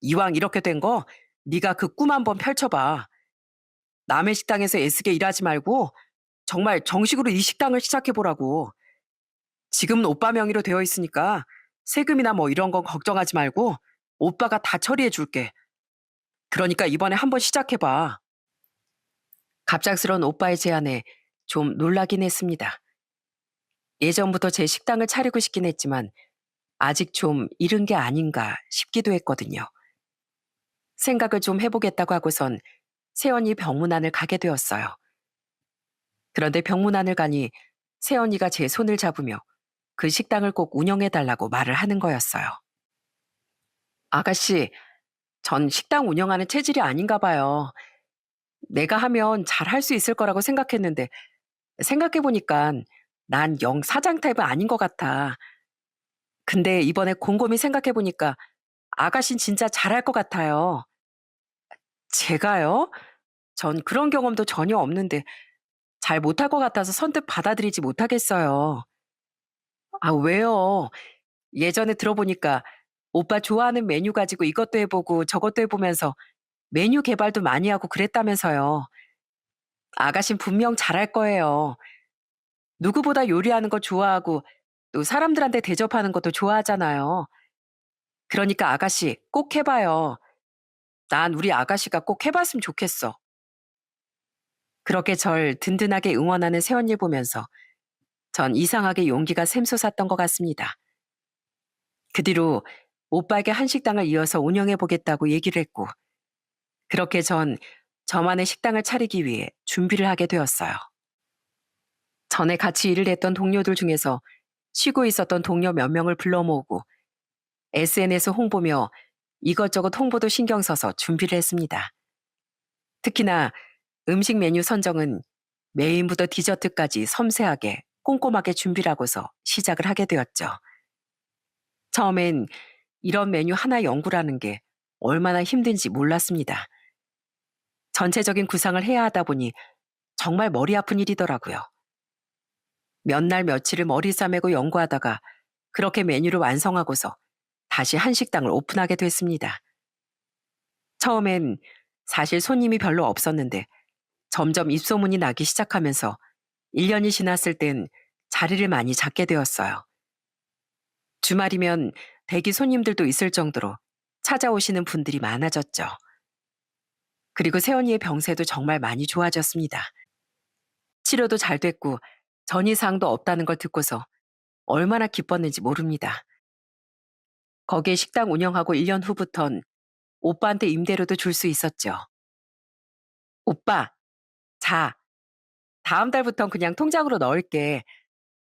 이왕 이렇게 된 거 네가 그 꿈 한번 펼쳐봐. 남의 식당에서 애쓰게 일하지 말고 정말 정식으로 네 식당을 시작해보라고. 지금은 오빠 명의로 되어 있으니까 세금이나 뭐 이런 건 걱정하지 말고 오빠가 다 처리해 줄게. 그러니까 이번에 한번 시작해봐. 갑작스러운 오빠의 제안에 좀 놀라긴 했습니다. 예전부터 제 식당을 차리고 싶긴 했지만 아직 좀 이른 게 아닌가 싶기도 했거든요. 생각을 좀 해보겠다고 하고선 새언니 병문안을 가게 되었어요. 그런데 병문안을 가니 새언니가 제 손을 잡으며 그 식당을 꼭 운영해달라고 말을 하는 거였어요. 아가씨, 전 식당 운영하는 체질이 아닌가 봐요. 내가 하면 잘할 수 있을 거라고 생각했는데 생각해보니까 난 영 사장 타입은 아닌 것 같아. 근데 이번에 곰곰이 생각해보니까 아가씨는 진짜 잘할 것 같아요. 제가요? 전 그런 경험도 전혀 없는데 잘 못할 것 같아서 선뜻 받아들이지 못하겠어요. 아, 왜요? 예전에 들어보니까 오빠 좋아하는 메뉴 가지고 이것도 해보고 저것도 해보면서 메뉴 개발도 많이 하고 그랬다면서요. 아가씨는 분명 잘할 거예요. 누구보다 요리하는 거 좋아하고 또 사람들한테 대접하는 것도 좋아하잖아요. 그러니까 아가씨 꼭 해봐요. 난 우리 아가씨가 꼭 해봤으면 좋겠어. 그렇게 절 든든하게 응원하는 새언니 보면서 전 이상하게 용기가 샘솟았던 것 같습니다. 그 뒤로 오빠에게 한식당을 이어서 운영해 보겠다고 얘기를 했고 그렇게 전 저만의 식당을 차리기 위해 준비를 하게 되었어요. 전에 같이 일을 했던 동료들 중에서 쉬고 있었던 동료 몇 명을 불러 모으고 SNS 홍보며 이것저것 홍보도 신경 써서 준비를 했습니다. 특히나 음식 메뉴 선정은 메인부터 디저트까지 섬세하게 꼼꼼하게 준비를 하고서 시작을 하게 되었죠. 처음엔 이런 메뉴 하나 연구라는 게 얼마나 힘든지 몰랐습니다. 전체적인 구상을 해야 하다 보니 정말 머리 아픈 일이더라고요. 몇 날 며칠을 머리 싸매고 연구하다가 그렇게 메뉴를 완성하고서 다시 한식당을 오픈하게 됐습니다. 처음엔 사실 손님이 별로 없었는데 점점 입소문이 나기 시작하면서 1년이 지났을 땐 자리를 많이 잡게 되었어요. 주말이면 대기 손님들도 있을 정도로 찾아오시는 분들이 많아졌죠. 그리고 새언니의 병세도 정말 많이 좋아졌습니다. 치료도 잘 됐고 전이사항도 없다는 걸 듣고서 얼마나 기뻤는지 모릅니다. 거기에 식당 운영하고 1년 후부턴 오빠한테 임대료도 줄 수 있었죠. 오빠, 자, 다음 달부턴 그냥 통장으로 넣을게.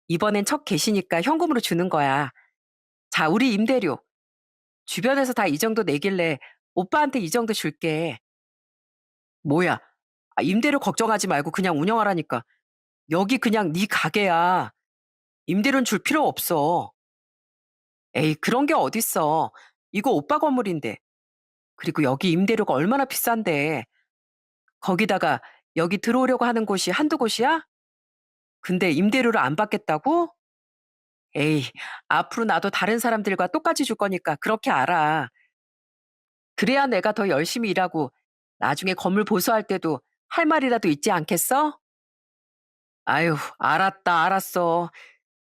이번엔 첫 계시니까 현금으로 주는 거야. 자, 우리 임대료. 주변에서 다 이 정도 내길래 오빠한테 이 정도 줄게. 뭐야? 임대료 걱정하지 말고 그냥 운영하라니까. 여기 그냥 네 가게야. 임대료는 줄 필요 없어. 에이, 그런 게 어딨어. 이거 오빠 건물인데. 그리고 여기 임대료가 얼마나 비싼데. 거기다가 여기 들어오려고 하는 곳이 한두 곳이야? 근데 임대료를 안 받겠다고? 에이, 앞으로 나도 다른 사람들과 똑같이 줄 거니까 그렇게 알아. 그래야 내가 더 열심히 일하고 나중에 건물 보수할 때도 할 말이라도 있지 않겠어? 아유, 알았다, 알았어.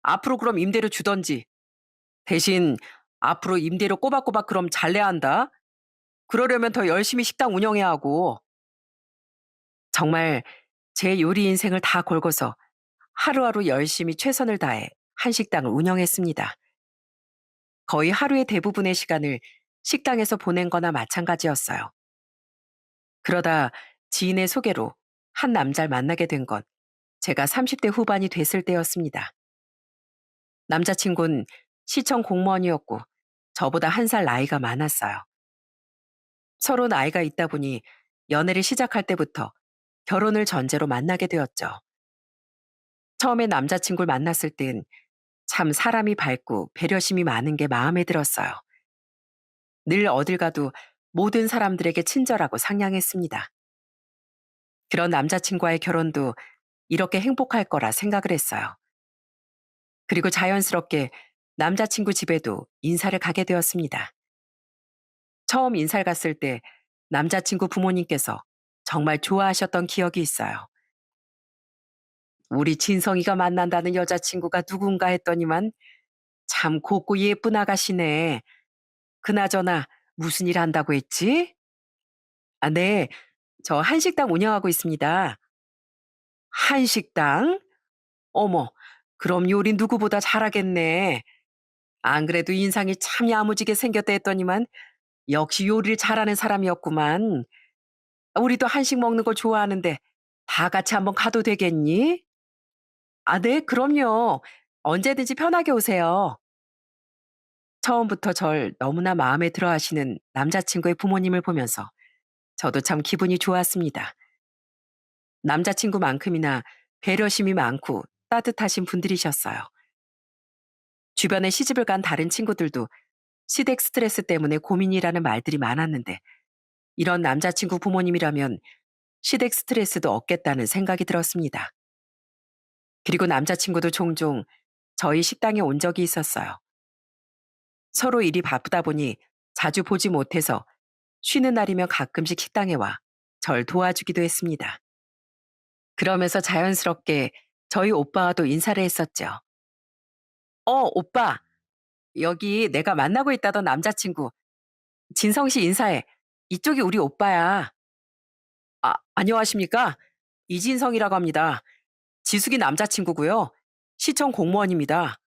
앞으로 그럼 임대료 주던지. 대신 앞으로 임대료 꼬박꼬박 그럼 잘 내야 한다. 그러려면 더 열심히 식당 운영해야 하고. 정말 제 요리 인생을 다 걸고서 하루하루 열심히 최선을 다해 한식당을 운영했습니다. 거의 하루의 대부분의 시간을 식당에서 보낸 거나 마찬가지였어요. 그러다 지인의 소개로 한 남자를 만나게 된 건 제가 30대 후반이 됐을 때였습니다. 남자친구는 시청 공무원이었고 저보다 한 살 나이가 많았어요. 서로 나이가 있다 보니 연애를 시작할 때부터 결혼을 전제로 만나게 되었죠. 처음에 남자친구를 만났을 땐 참 사람이 밝고 배려심이 많은 게 마음에 들었어요. 늘 어딜 가도 모든 사람들에게 친절하고 상냥했습니다. 그런 남자친구와의 결혼도 이렇게 행복할 거라 생각을 했어요. 그리고 자연스럽게 남자친구 집에도 인사를 가게 되었습니다. 처음 인사를 갔을 때 남자친구 부모님께서 정말 좋아하셨던 기억이 있어요. 우리 진성이가 만난다는 여자친구가 누군가 했더니만 참 곱고 예쁜 아가씨네. 그나저나 무슨 일 한다고 했지? 아, 네. 저 한식당 운영하고 있습니다. 한식당? 어머, 그럼 요리 누구보다 잘하겠네. 안 그래도 인상이 참 야무지게 생겼다 했더니만 역시 요리를 잘하는 사람이었구만. 우리도 한식 먹는 거 좋아하는데 다 같이 한번 가도 되겠니? 아, 네, 그럼요. 언제든지 편하게 오세요. 처음부터 절 너무나 마음에 들어 하시는 남자친구의 부모님을 보면서 저도 참 기분이 좋았습니다. 남자친구만큼이나 배려심이 많고 따뜻하신 분들이셨어요. 주변에 시집을 간 다른 친구들도 시댁 스트레스 때문에 고민이라는 말들이 많았는데 이런 남자친구 부모님이라면 시댁 스트레스도 없겠다는 생각이 들었습니다. 그리고 남자친구도 종종 저희 식당에 온 적이 있었어요. 서로 일이 바쁘다 보니 자주 보지 못해서 쉬는 날이면 가끔씩 식당에 와 절 도와주기도 했습니다. 그러면서 자연스럽게 저희 오빠와도 인사를 했었죠. 오빠. 여기 내가 만나고 있다던 남자친구 진성 씨 인사해. 이쪽이 우리 오빠야. 안녕하십니까? 이진성이라고 합니다. 지숙이 남자친구고요. 시청 공무원입니다.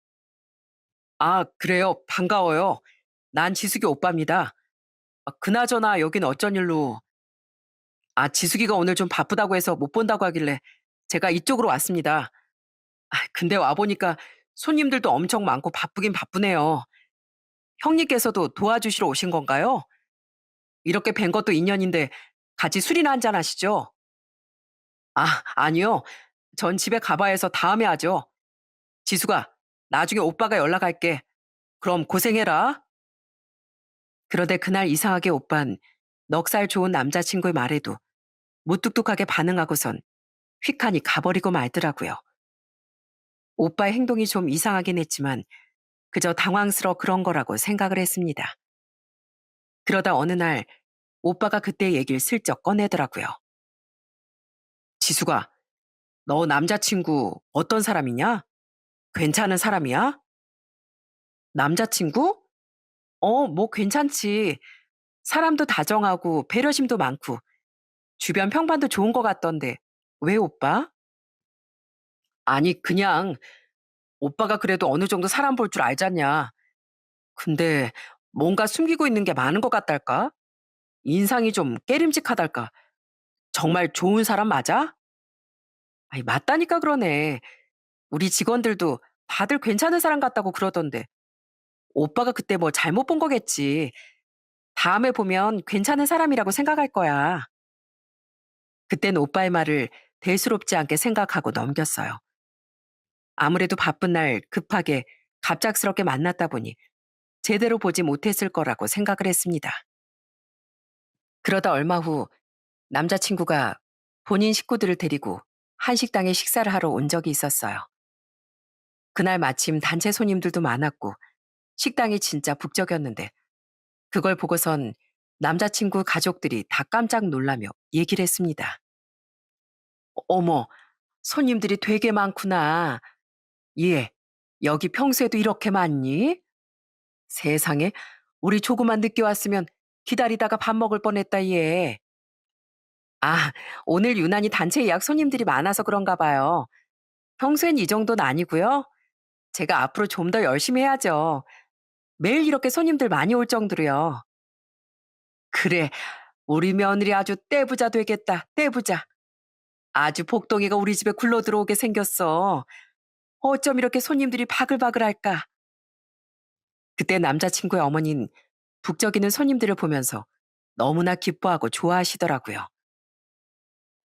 아, 그래요? 반가워요. 난 지숙이 오빠입니다. 그나저나 여긴 어쩐 일로? 지숙이가 오늘 좀 바쁘다고 해서 못 본다고 하길래 제가 이쪽으로 왔습니다. 근데 와보니까 손님들도 엄청 많고 바쁘긴 바쁘네요. 형님께서도 도와주시러 오신 건가요? 이렇게 뵌 것도 인연인데 같이 술이나 한잔 하시죠? 아니요. 전 집에 가봐야 해서 다음에 하죠. 지수가, 나중에 오빠가 연락할게. 그럼 고생해라. 그런데 그날 이상하게 오빤 넉살 좋은 남자친구의 말에도 무뚝뚝하게 반응하고선 휙하니 가버리고 말더라고요. 오빠의 행동이 좀 이상하긴 했지만 그저 당황스러워 그런 거라고 생각을 했습니다. 그러다 어느 날 오빠가 그때 얘기를 슬쩍 꺼내더라고요. 지수가, 너 남자친구 어떤 사람이냐? 괜찮은 사람이야? 남자친구? 뭐 괜찮지. 사람도 다정하고 배려심도 많고 주변 평판도 좋은 것 같던데. 왜 오빠? 아니, 그냥 오빠가 그래도 어느 정도 사람 볼 줄 알잖냐. 근데 뭔가 숨기고 있는 게 많은 것 같달까? 인상이 좀 깨림직하달까? 정말 좋은 사람 맞아? 아니, 맞다니까 그러네. 우리 직원들도 다들 괜찮은 사람 같다고 그러던데. 오빠가 그때 뭐 잘못 본 거겠지. 다음에 보면 괜찮은 사람이라고 생각할 거야. 그땐 오빠의 말을 대수롭지 않게 생각하고 넘겼어요. 아무래도 바쁜 날 급하게 갑작스럽게 만났다 보니 제대로 보지 못했을 거라고 생각을 했습니다. 그러다 얼마 후 남자친구가 본인 식구들을 데리고 한식당에 식사를 하러 온 적이 있었어요. 그날 마침 단체 손님들도 많았고 식당이 진짜 북적였는데 그걸 보고선 남자친구 가족들이 다 깜짝 놀라며 얘기를 했습니다. 어머, 손님들이 되게 많구나. 예, 여기 평소에도 이렇게 많니? 세상에, 우리 조금만 늦게 왔으면 기다리다가 밥 먹을 뻔했다, 얘. 아, 오늘 유난히 단체 예약 손님들이 많아서 그런가 봐요. 평소엔 이 정도는 아니고요. 제가 앞으로 좀 더 열심히 해야죠. 매일 이렇게 손님들 많이 올 정도로요. 그래, 우리 며느리 아주 떼부자 되겠다, 떼부자. 아주 복덩이가 우리 집에 굴러 들어오게 생겼어. 어쩜 이렇게 손님들이 바글바글할까? 그때 남자친구의 어머니는 북적이는 손님들을 보면서 너무나 기뻐하고 좋아하시더라고요.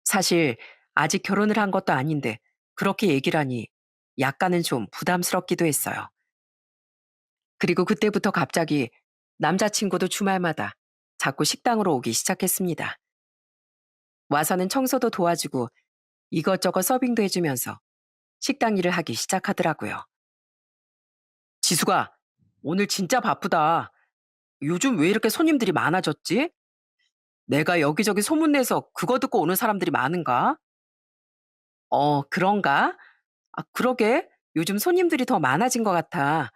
사실 아직 결혼을 한 것도 아닌데 그렇게 얘기를 하니 약간은 좀 부담스럽기도 했어요. 그리고 그때부터 갑자기 남자친구도 주말마다 자꾸 식당으로 오기 시작했습니다. 와서는 청소도 도와주고 이것저것 서빙도 해주면서 식당 일을 하기 시작하더라고요. 지수가, 오늘 진짜 바쁘다. 요즘 왜 이렇게 손님들이 많아졌지? 내가 여기저기 소문내서 그거 듣고 오는 사람들이 많은가? 그런가? 아, 그러게. 요즘 손님들이 더 많아진 것 같아.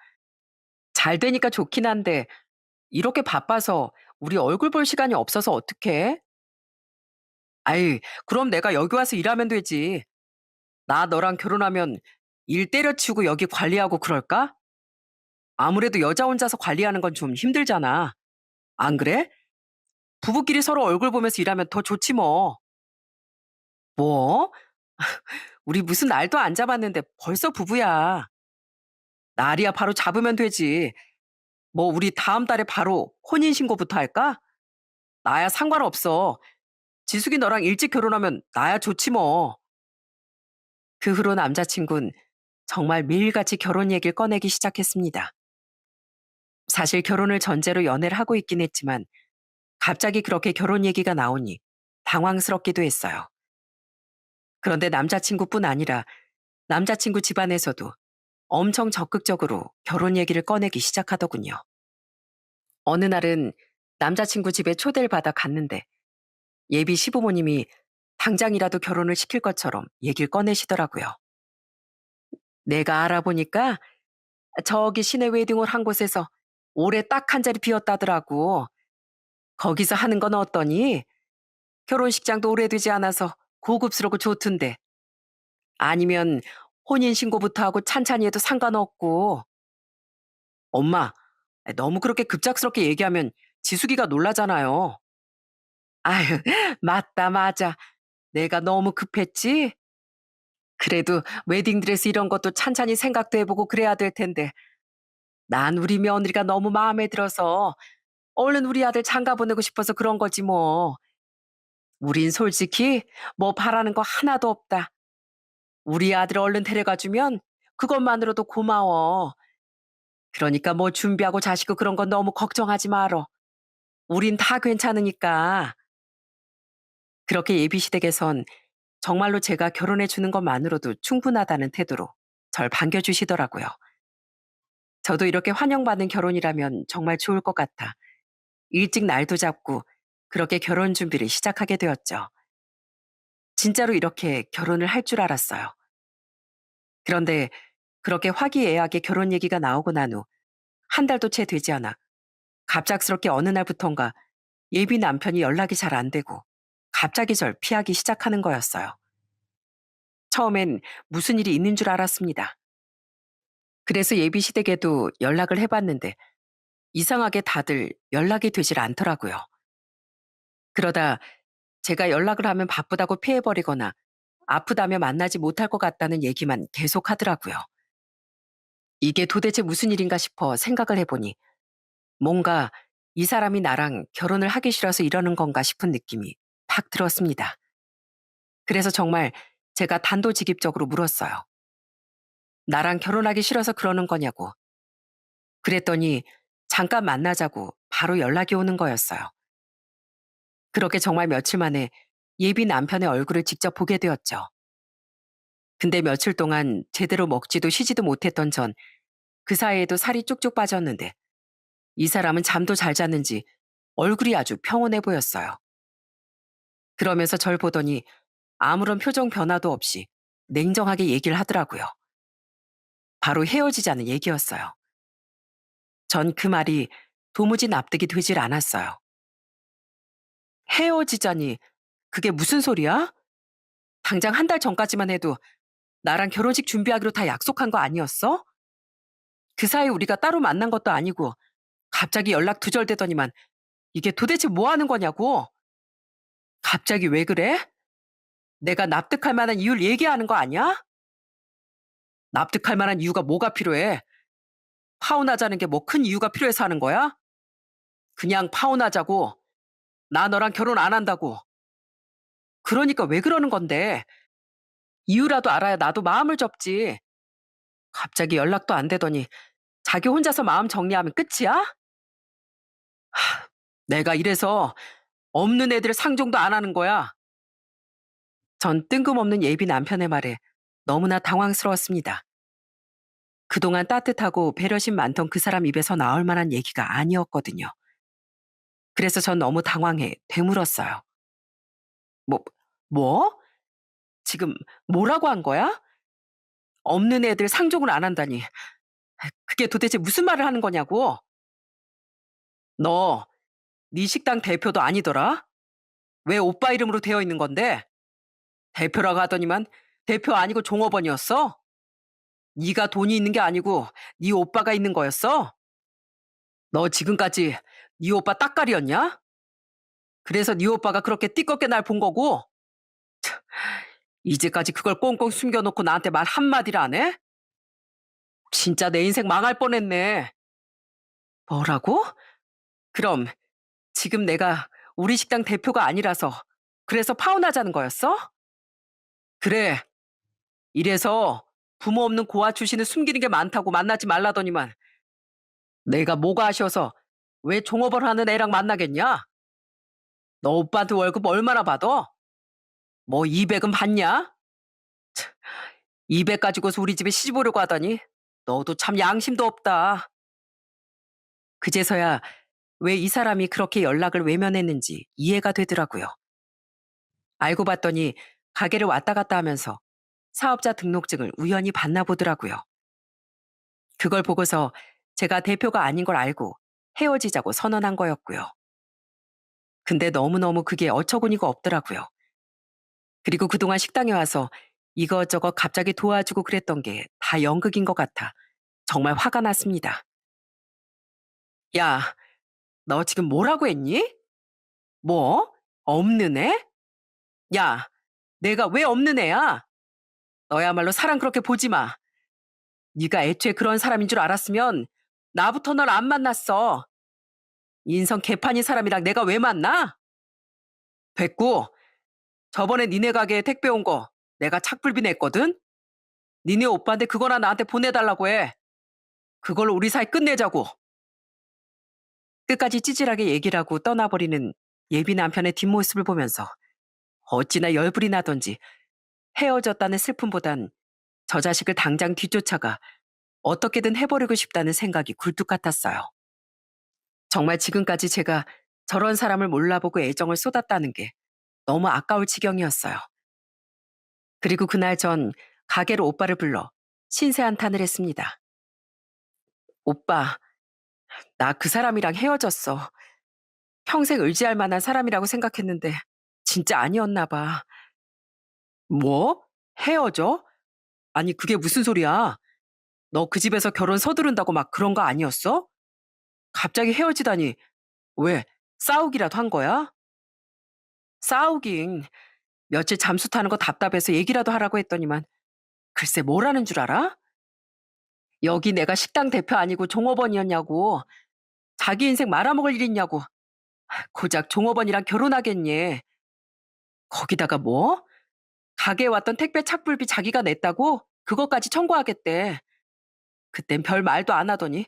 잘 되니까 좋긴 한데, 이렇게 바빠서 우리 얼굴 볼 시간이 없어서 어떡해? 아이, 그럼 내가 여기 와서 일하면 되지. 나 너랑 결혼하면 일 때려치우고 여기 관리하고 그럴까? 아무래도 여자 혼자서 관리하는 건 좀 힘들잖아. 안 그래? 부부끼리 서로 얼굴 보면서 일하면 더 좋지 뭐. 뭐? 우리 무슨 날도 안 잡았는데 벌써 부부야. 날이야 바로 잡으면 되지. 뭐 우리 다음 달에 바로 혼인신고부터 할까? 나야 상관없어. 지숙이 너랑 일찍 결혼하면 나야 좋지 뭐. 그 후로 남자친구는 정말 매일같이 결혼 얘기를 꺼내기 시작했습니다. 사실 결혼을 전제로 연애를 하고 있긴 했지만 갑자기 그렇게 결혼 얘기가 나오니 당황스럽기도 했어요. 그런데 남자친구뿐 아니라 남자친구 집안에서도 엄청 적극적으로 결혼 얘기를 꺼내기 시작하더군요. 어느 날은 남자친구 집에 초대를 받아 갔는데 예비 시부모님이 당장이라도 결혼을 시킬 것처럼 얘기를 꺼내시더라고요. 내가 알아보니까 저기 시내 웨딩홀 한 곳에서 올해 딱 한 자리 비었다더라고. 거기서 하는 건 어떠니? 결혼식장도 오래되지 않아서 고급스럽고 좋던데. 아니면 혼인신고부터 하고 찬찬히 해도 상관없고. 엄마, 너무 그렇게 급작스럽게 얘기하면 지숙이가 놀라잖아요. 아유, 맞다, 맞아. 내가 너무 급했지? 그래도 웨딩드레스 이런 것도 찬찬히 생각도 해보고 그래야 될 텐데. 난 우리 며느리가 너무 마음에 들어서 얼른 우리 아들 장가 보내고 싶어서 그런 거지 뭐. 우린 솔직히 뭐 바라는 거 하나도 없다. 우리 아들 얼른 데려가 주면 그것만으로도 고마워. 그러니까 뭐 준비하고 자시고 그런 건 너무 걱정하지 말어. 우린 다 괜찮으니까. 그렇게 예비시댁에선 정말로 제가 결혼해 주는 것만으로도 충분하다는 태도로 절 반겨주시더라고요. 저도 이렇게 환영받는 결혼이라면 정말 좋을 것 같아 일찍 날도 잡고 그렇게 결혼 준비를 시작하게 되었죠. 진짜로 이렇게 결혼을 할 줄 알았어요. 그런데 그렇게 화기애애하게 결혼 얘기가 나오고 난 후 한 달도 채 되지 않아 갑작스럽게 어느 날부턴가 예비 남편이 연락이 잘 안 되고 갑자기 절 피하기 시작하는 거였어요. 처음엔 무슨 일이 있는 줄 알았습니다. 그래서 예비 시댁에도 연락을 해 봤는데 이상하게 다들 연락이 되질 않더라고요. 그러다 제가 연락을 하면 바쁘다고 피해 버리거나 아프다며 만나지 못할 것 같다는 얘기만 계속 하더라고요. 이게 도대체 무슨 일인가 싶어 생각을 해 보니 뭔가 '이 사람이 나랑 결혼을 하기 싫어서 이러는 건가?' 싶은 느낌이 팍 들었습니다. 그래서 정말 제가 단도직입적으로 물었어요. "나랑 결혼하기 싫어서 그러는 거냐."고. 그랬더니 잠깐 만나자고 바로 연락이 오는 거였어요. 그렇게 정말 며칠 만에 예비 남편의 얼굴을 직접 보게 되었죠. 근데 며칠 동안 제대로 먹지도 쉬지도 못했던 전 그 사이에도 살이 쭉쭉 빠졌는데 이 사람은 잠도 잘 잤는지 얼굴이 아주 평온해 보였어요. 그러면서 절 보더니 아무런 표정 변화도 없이 냉정하게 얘기를 하더라고요. 바로 헤어지자는 얘기였어요. 전 그 말이 도무지 납득이 되질 않았어요. 헤어지자니 그게 무슨 소리야? 당장 한 달 전까지만 해도 나랑 결혼식 준비하기로 다 약속한 거 아니었어? 그 사이 우리가 따로 만난 것도 아니고 갑자기 연락 두절되더니만 이게 도대체 뭐 하는 거냐고. 갑자기 왜 그래? 내가 납득할 만한 이유를 얘기하는 거 아니야? 납득할 만한 이유가 뭐가 필요해? 파혼하자는 게 뭐 큰 이유가 필요해서 하는 거야? 그냥 파혼하자고. 나 너랑 결혼 안 한다고. 그러니까 왜 그러는 건데? 이유라도 알아야 나도 마음을 접지. 갑자기 연락도 안 되더니 자기 혼자서 마음 정리하면 끝이야? 내가 이래서 없는 애들 상종도 안 하는 거야. 전 뜬금없는 예비 남편의 말에 너무나 당황스러웠습니다. 그동안 따뜻하고 배려심 많던 그 사람 입에서 나올 만한 얘기가 아니었거든요. 그래서 전 너무 당황해 되물었어요. 뭐, 뭐? 지금 뭐라고 한 거야? 없는 애들 상종을 안 한다니. 그게 도대체 무슨 말을 하는 거냐고? 너, 네 식당 대표도 아니더라? 왜 오빠 이름으로 되어 있는 건데? 대표라고 하더니만 대표 아니고 종업원이었어? 네가 돈이 있는 게 아니고 네 오빠가 있는 거였어? 너 지금까지 네 오빠 따까리였냐? 그래서 네 오빠가 그렇게 띠껍게 날 본 거고 이제까지 그걸 꽁꽁 숨겨놓고 나한테 말 한마디를 안 해? 진짜 내 인생 망할 뻔했네. 뭐라고? 그럼 지금 내가 우리 식당 대표가 아니라서 그래서 파혼하자는 거였어? 그래. 이래서 부모 없는 고아 출신은 숨기는 게 많다고 만나지 말라더니만 내가 뭐가 아쉬워서 왜 종업원 하는 애랑 만나겠냐? 너 오빠한테 월급 얼마나 받아? 뭐 200은 받냐? 200 가지고서 우리 집에 시집 오려고 하다니 너도 참 양심도 없다. 그제서야 왜 이 사람이 그렇게 연락을 외면했는지 이해가 되더라고요. 알고 봤더니 가게를 왔다 갔다 하면서 사업자 등록증을 우연히 봤나 보더라고요. 그걸 보고서 제가 대표가 아닌 걸 알고 헤어지자고 선언한 거였고요. 근데 너무너무 그게 어처구니가 없더라고요. 그리고 그동안 식당에 와서 이것저것 갑자기 도와주고 그랬던 게 다 연극인 것 같아 정말 화가 났습니다. 야, 너 지금 뭐라고 했니? 뭐? 없는 애? 야, 내가 왜 없는 애야? 너야말로 사람 그렇게 보지 마. 네가 애초에 그런 사람인 줄 알았으면 나부터 널 안 만났어. 인성 개판인 사람이랑 내가 왜 만나? 됐고, 저번에 니네 가게에 택배 온 거 내가 착불비 냈거든? 니네 오빠한테 그거나 나한테 보내달라고 해. 그걸로 우리 사이 끝내자고. 끝까지 찌질하게 얘기를 하고 떠나버리는 예비 남편의 뒷모습을 보면서 어찌나 열불이 나던지 헤어졌다는 슬픔보단 저 자식을 당장 뒤쫓아가 어떻게든 해버리고 싶다는 생각이 굴뚝 같았어요. 정말 지금까지 제가 저런 사람을 몰라보고 애정을 쏟았다는 게 너무 아까울 지경이었어요. 그리고 그날 전 가게로 오빠를 불러 신세 한탄을 했습니다. 오빠, 나 그 사람이랑 헤어졌어. 평생 의지할 만한 사람이라고 생각했는데 진짜 아니었나 봐. 뭐? 헤어져? 아니, 그게 무슨 소리야? 너 그 집에서 결혼 서두른다고 막 그런 거 아니었어? 갑자기 헤어지다니. 왜? 싸우기라도 한 거야? 싸우긴. 며칠 잠수 타는 거 답답해서 얘기라도 하라고 했더니만 글쎄 뭘 하는 줄 알아? 여기 내가 식당 대표 아니고 종업원이었냐고. 자기 인생 말아먹을 일 있냐고. 고작 종업원이랑 결혼하겠니? 거기다가 뭐? 가게에 왔던 택배 착불비 자기가 냈다고? 그것까지 청구하겠대. 그땐 별 말도 안 하더니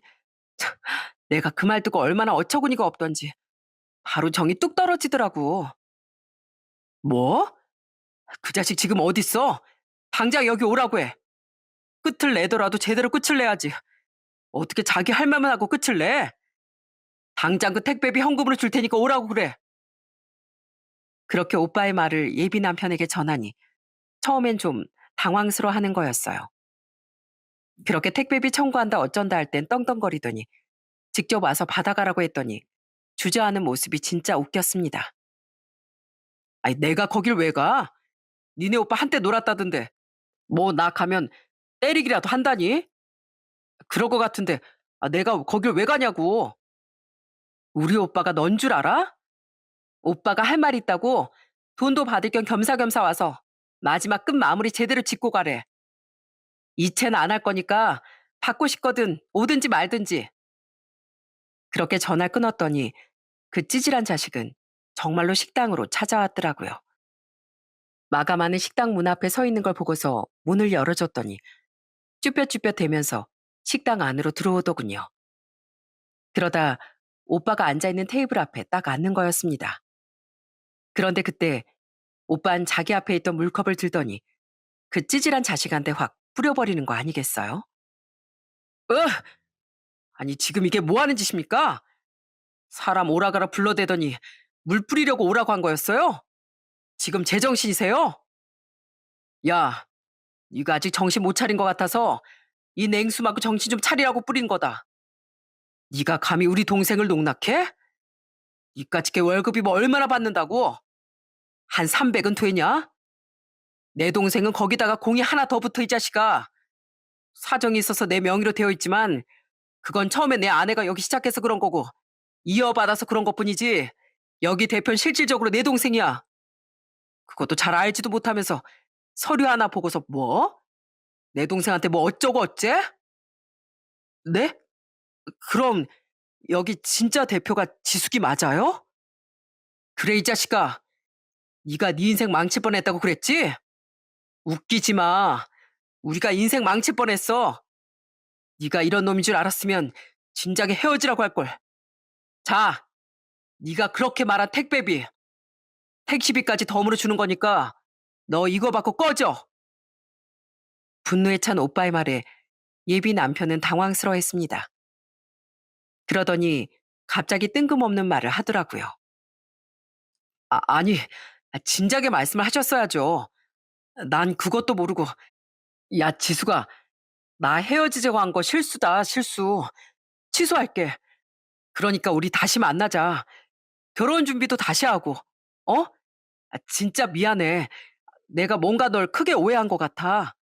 내가 그 말 듣고 얼마나 어처구니가 없던지 바로 정이 뚝 떨어지더라고. 뭐? 그 자식 지금 어딨어? 당장 여기 오라고 해. 끝을 내더라도 제대로 끝을 내야지. 어떻게 자기 할 말만 하고 끝을 내? 당장 그 택배비 현금으로 줄 테니까 오라고 그래. 그렇게 오빠의 말을 예비 남편에게 전하니 처음엔 좀 당황스러워하는 거였어요. 그렇게 택배비 청구한다 어쩐다 할 땐 떵떵거리더니 직접 와서 받아가라고 했더니 주저하는 모습이 진짜 웃겼습니다. 아니 내가 거길 왜 가? 니네 오빠 한때 놀았다던데. 뭐 나 가면 때리기라도 한다니? 그럴 것 같은데 내가 거길 왜 가냐고. 우리 오빠가 넌 줄 알아? 오빠가 할 말 있다고 돈도 받을 겸 겸사겸사 와서 마지막 끝 마무리 제대로 짓고 가래. 이체는 안 할 거니까 받고 싶거든 오든지 말든지. 그렇게 전화를 끊었더니 그 찌질한 자식은 정말로 식당으로 찾아왔더라고요. 마감하는 식당 문 앞에 서 있는 걸 보고서 문을 열어줬더니 쭈뼛쭈뼛 대면서 식당 안으로 들어오더군요. 그러다 오빠가 앉아있는 테이블 앞에 딱 앉는 거였습니다. 그런데 그때 오빤 자기 앞에 있던 물컵을 들더니 그 찌질한 자식한테 확 뿌려버리는 거 아니겠어요? 으! 아니 지금 이게 뭐 하는 짓입니까? 사람 오라가라 불러대더니 물 뿌리려고 오라고 한 거였어요? 지금 제정신이세요? 야, 네가 아직 정신 못 차린 것 같아서 이 냉수하고 정신 좀 차리라고 뿌린 거다. 네가 감히 우리 동생을 농락해? 이까짓 게 월급이 뭐 얼마나 받는다고? 한 300은 되냐? 내 동생은 거기다가 공이 하나 더 붙어 이 자식아. 사정이 있어서 내 명의로 되어 있지만 그건 처음에 내 아내가 여기 시작해서 그런 거고 이어받아서 그런 것뿐이지 여기 대표는 실질적으로 내 동생이야. 그것도 잘 알지도 못하면서 서류 하나 보고서 뭐? 내 동생한테 뭐 어쩌고 어째? 네? 그럼 여기 진짜 대표가 지숙이 맞아요? 그래 이 자식아. 네가 네 인생 망칠 뻔했다고 그랬지? 웃기지 마. 우리가 인생 망칠 뻔했어. 네가 이런 놈인 줄 알았으면 진작에 헤어지라고 할 걸. 자, 네가 그렇게 말한 택배비, 택시비까지 덤으로 주는 거니까 너 이거 받고 꺼져. 분노에 찬 오빠의 말에 예비 남편은 당황스러워했습니다. 그러더니 갑자기 뜬금없는 말을 하더라고요. 아니, 진작에 말씀을 하셨어야죠. 난 그것도 모르고. 야, 지수가, 나 헤어지자고 한 거 실수다, 실수. 취소할게. 그러니까 우리 다시 만나자. 결혼 준비도 다시 하고. 어? 진짜 미안해. 내가 뭔가 널 크게 오해한 것 같아.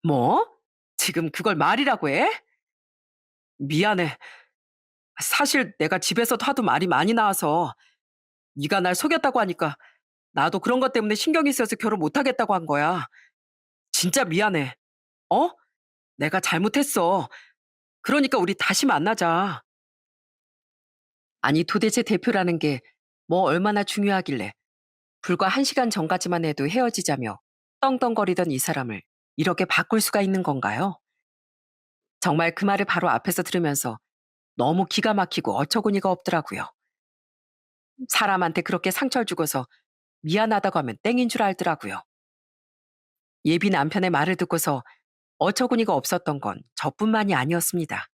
뭐? 지금 그걸 말이라고 해? 미안해. 사실 내가 집에서도 하도 말이 많이 나와서 네가 날 속였다고 하니까 나도 그런 것 때문에 신경이 쓰여서 결혼 못 하겠다고 한 거야. 진짜 미안해. 어? 내가 잘못했어. 그러니까 우리 다시 만나자. 아니 도대체 대표라는 게 뭐 얼마나 중요하길래 불과 1시간 전까지만 해도 헤어지자며 떵떵거리던 이 사람을 이렇게 바꿀 수가 있는 건가요? 정말 그 말을 바로 앞에서 들으면서 너무 기가 막히고 어처구니가 없더라고요. 사람한테 그렇게 상처를 주고서 미안하다고 하면 땡인 줄 알더라고요. 예비 남편의 말을 듣고서 어처구니가 없었던 건 저뿐만이 아니었습니다.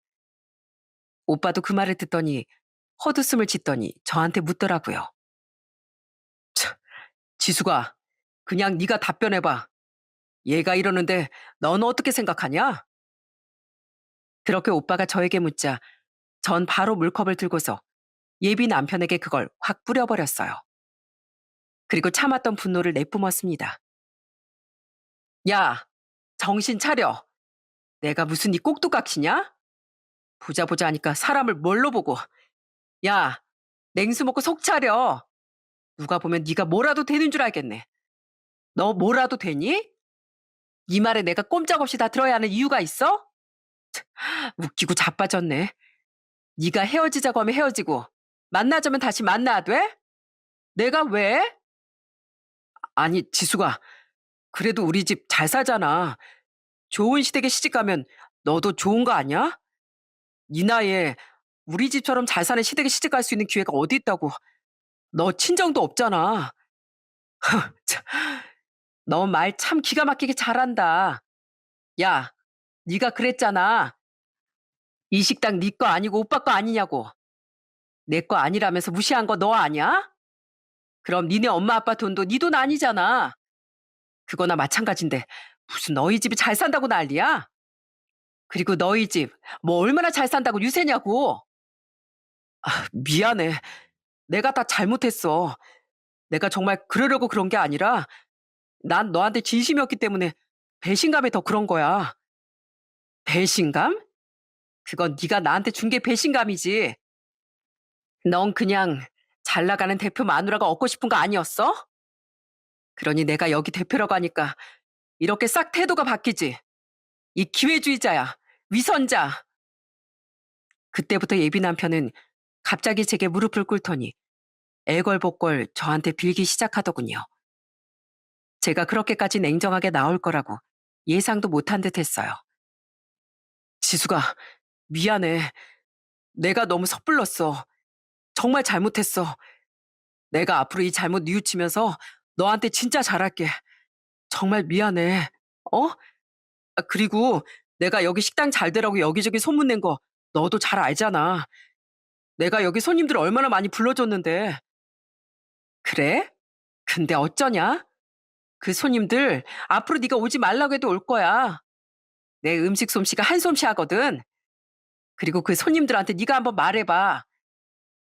오빠도 그 말을 듣더니 헛웃음을 짓더니 저한테 묻더라고요. 참, 지수가 그냥 네가 답변해봐. 얘가 이러는데 넌 어떻게 생각하냐? 그렇게 오빠가 저에게 묻자 전 바로 물컵을 들고서 예비 남편에게 그걸 확 뿌려버렸어요. 그리고 참았던 분노를 내뿜었습니다. 야, 정신 차려. 내가 무슨 네 꼭두각시냐? 보자 보자 하니까 사람을 뭘로 보고. 야, 냉수 먹고 속 차려. 누가 보면 네가 뭐라도 되는 줄 알겠네. 너 뭐라도 되니? 이 말에 내가 꼼짝없이 다 들어야 하는 이유가 있어? 웃기고 자빠졌네. 네가 헤어지자고 하면 헤어지고 만나자면 다시 만나야 돼? 내가 왜? 아니, 지수가 그래도 우리 집 잘 살잖아. 좋은 시댁에 시집 가면 너도 좋은 거 아니야? 이 나이에 우리 집처럼 잘 사는 시댁에 시집 갈 수 있는 기회가 어디 있다고. 너 친정도 없잖아. 너 말 참 기가 막히게 잘한다. 야, 네가 그랬잖아. 이 식당 네 거 아니고 오빠 거 아니냐고. 내 거 아니라면서 무시한 거 너 아니야? 그럼 니네 엄마 아빠 돈도 네 돈 아니잖아. 그거나 마찬가지인데 무슨 너희 집이 잘 산다고 난리야? 그리고 너희 집 뭐 얼마나 잘 산다고 유세냐고. 미안해. 내가 다 잘못했어. 내가 정말 그러려고 그런 게 아니라 난 너한테 진심이었기 때문에 배신감에 더 그런 거야. 배신감? 그건 네가 나한테 준 게 배신감이지. 넌 그냥 잘 나가는 대표 마누라가 얻고 싶은 거 아니었어? 그러니 내가 여기 대표라고 하니까 이렇게 싹 태도가 바뀌지. 이 기회주의자야. 위선자. 그때부터 예비 남편은 갑자기 제게 무릎을 꿇더니 애걸복걸 저한테 빌기 시작하더군요. 제가 그렇게까지 냉정하게 나올 거라고 예상도 못한 듯 했어요. 지수가, 미안해. 내가 너무 섣불렀어. 정말 잘못했어. 내가 앞으로 이 잘못 뉘우치면서 너한테 진짜 잘할게. 정말 미안해. 어? 그리고 내가 여기 식당 잘 되라고 여기저기 소문낸 거 너도 잘 알잖아. 내가 여기 손님들 얼마나 많이 불러줬는데. 그래? 근데 어쩌냐? 그 손님들 앞으로 네가 오지 말라고 해도 올 거야. 내 음식 솜씨가 한 솜씨 하거든. 그리고 그 손님들한테 네가 한번 말해봐.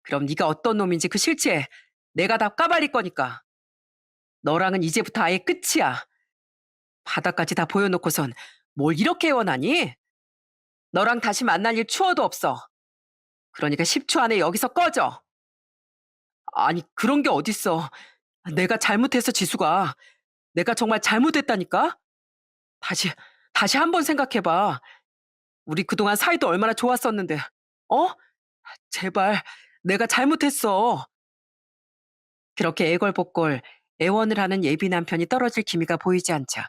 그럼 네가 어떤 놈인지 그 실체 내가 다 까발릴 거니까. 너랑은 이제부터 아예 끝이야. 바닥까지 다 보여놓고선 뭘 이렇게 원하니? 너랑 다시 만날 일 추워도 없어. 그러니까 10초 안에 여기서 꺼져. 아니, 그런 게 어딨어. 내가 잘못했어, 지수가. 내가 정말 잘못했다니까? 다시, 다시 한번 생각해봐. 우리 그동안 사이도 얼마나 좋았었는데. 어? 제발, 내가 잘못했어. 그렇게 애걸복걸 애원을 하는 예비 남편이 떨어질 기미가 보이지 않자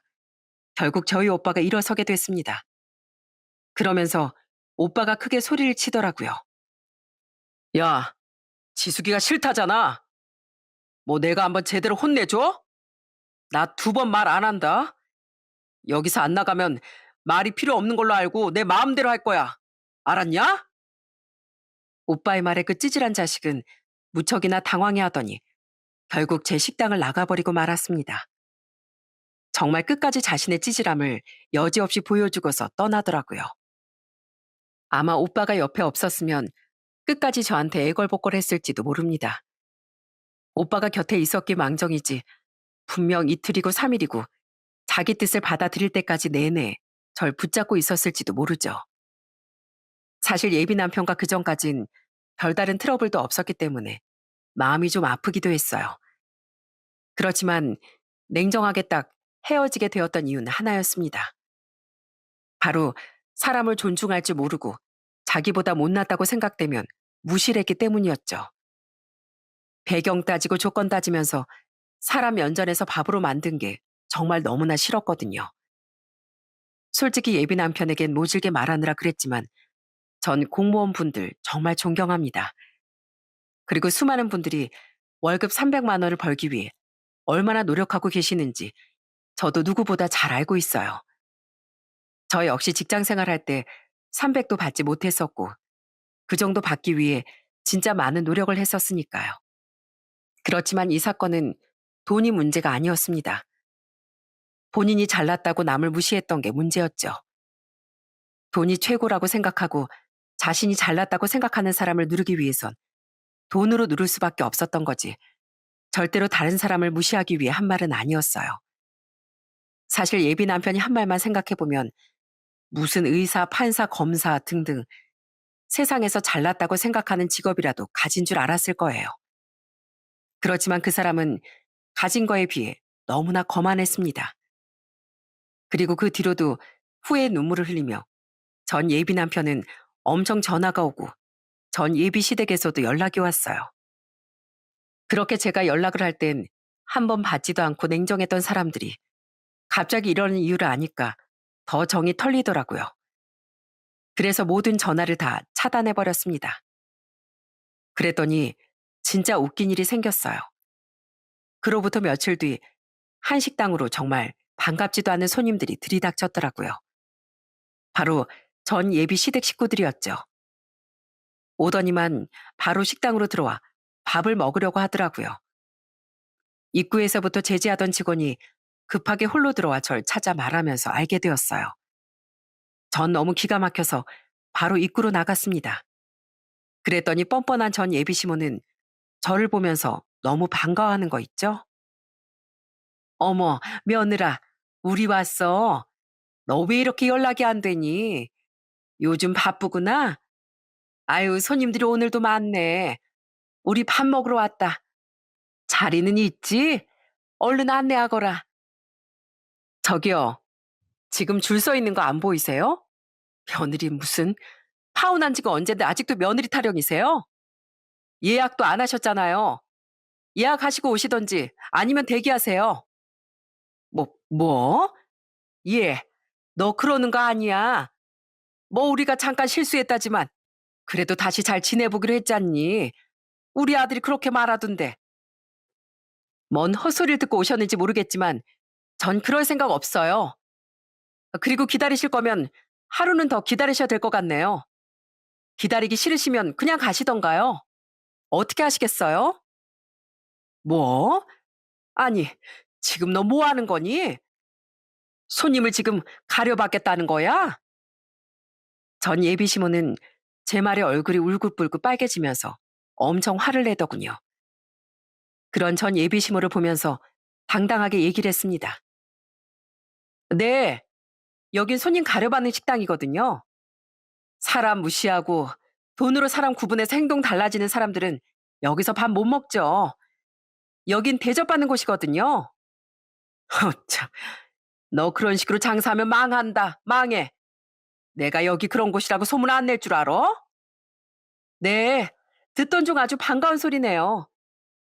결국 저희 오빠가 일어서게 됐습니다. 그러면서 오빠가 크게 소리를 치더라고요. 야, 지숙이가 싫다잖아. 뭐 내가 한번 제대로 혼내줘? 나 2번 말 안 한다. 여기서 안 나가면 말이 필요 없는 걸로 알고 내 마음대로 할 거야. 알았냐? 오빠의 말에 그 찌질한 자식은 무척이나 당황해하더니 결국 제 식당을 나가버리고 말았습니다. 정말 끝까지 자신의 찌질함을 여지없이 보여주고서 떠나더라고요. 아마 오빠가 옆에 없었으면 끝까지 저한테 애걸복걸했을지도 모릅니다. 오빠가 곁에 있었기 망정이지 분명 이틀이고 3일이고 자기 뜻을 받아들일 때까지 내내 절 붙잡고 있었을지도 모르죠. 사실 예비 남편과 그전까진 별다른 트러블도 없었기 때문에 마음이 좀 아프기도 했어요. 그렇지만 냉정하게 딱 헤어지게 되었던 이유는 하나였습니다. 바로 사람을 존중할 줄 모르고 자기보다 못났다고 생각되면 무시를 했기 때문이었죠. 배경 따지고 조건 따지면서 사람 연전해서 밥으로 만든 게 정말 너무나 싫었거든요. 솔직히 예비 남편에겐 모질게 말하느라 그랬지만 전 공무원분들 정말 존경합니다. 그리고 수많은 분들이 월급 300만 원을 벌기 위해 얼마나 노력하고 계시는지 저도 누구보다 잘 알고 있어요. 저 역시 직장 생활할 때 300도 받지 못했었고 그 정도 받기 위해 진짜 많은 노력을 했었으니까요. 그렇지만 이 사건은 돈이 문제가 아니었습니다. 본인이 잘났다고 남을 무시했던 게 문제였죠. 돈이 최고라고 생각하고 자신이 잘났다고 생각하는 사람을 누르기 위해선 돈으로 누를 수밖에 없었던 거지. 절대로 다른 사람을 무시하기 위해 한 말은 아니었어요. 사실 예비 남편이 한 말만 생각해보면 무슨 의사, 판사, 검사 등등 세상에서 잘났다고 생각하는 직업이라도 가진 줄 알았을 거예요. 그렇지만 그 사람은 가진 거에 비해 너무나 거만했습니다. 그리고 그 뒤로도 후회의 눈물을 흘리며 전 예비 남편은 엄청 전화가 오고 전 예비 시댁에서도 연락이 왔어요. 그렇게 제가 연락을 할 땐 한 번 받지도 않고 냉정했던 사람들이 갑자기 이러는 이유를 아니까 더 정이 털리더라고요. 그래서 모든 전화를 다 차단해버렸습니다. 그랬더니 진짜 웃긴 일이 생겼어요. 그로부터 며칠 뒤 한식당으로 정말 반갑지도 않은 손님들이 들이닥쳤더라고요. 바로 전 예비 시댁 식구들이었죠. 오더니만 바로 식당으로 들어와 밥을 먹으려고 하더라고요. 입구에서부터 제지하던 직원이 급하게 홀로 들어와 절 찾아 말하면서 알게 되었어요. 전 너무 기가 막혀서 바로 입구로 나갔습니다. 그랬더니 뻔뻔한 전 예비 시모는 저를 보면서 너무 반가워하는 거 있죠? 어머, 며느라, 우리 왔어. 너 왜 이렇게 연락이 안 되니? 요즘 바쁘구나? 아유, 손님들이 오늘도 많네. 우리 밥 먹으러 왔다. 자리는 있지? 얼른 안내하거라. 저기요, 지금 줄 서 있는 거 안 보이세요? 며느리 무슨 파혼한 지가 언젠데 아직도 며느리 타령이세요? 예약도 안 하셨잖아요. 예약하시고 오시던지 아니면 대기하세요. 뭐? 예, 너 그러는 거 아니야. 뭐 우리가 잠깐 실수했다지만 그래도 다시 잘 지내보기로 했잖니. 우리 아들이 그렇게 말하던데. 뭔 헛소리를 듣고 오셨는지 모르겠지만 전 그럴 생각 없어요. 그리고 기다리실 거면 하루는 더 기다리셔야 될 것 같네요. 기다리기 싫으시면 그냥 가시던가요. 어떻게 하시겠어요? 뭐? 아니, 지금 너 뭐 하는 거니? 손님을 지금 가려받겠다는 거야? 전 예비 시모는 제 말에 얼굴이 울긋불긋 빨개지면서 엄청 화를 내더군요. 그런 전 예비 시모를 보면서 당당하게 얘기를 했습니다. 네, 여긴 손님 가려받는 식당이거든요. 사람 무시하고 돈으로 사람 구분해서 행동 달라지는 사람들은 여기서 밥 못 먹죠. 여긴 대접받는 곳이거든요. 참, 너 그런 식으로 장사하면 망한다. 망해. 내가 여기 그런 곳이라고 소문 안 낼 줄 알아? 네, 듣던 중 아주 반가운 소리네요.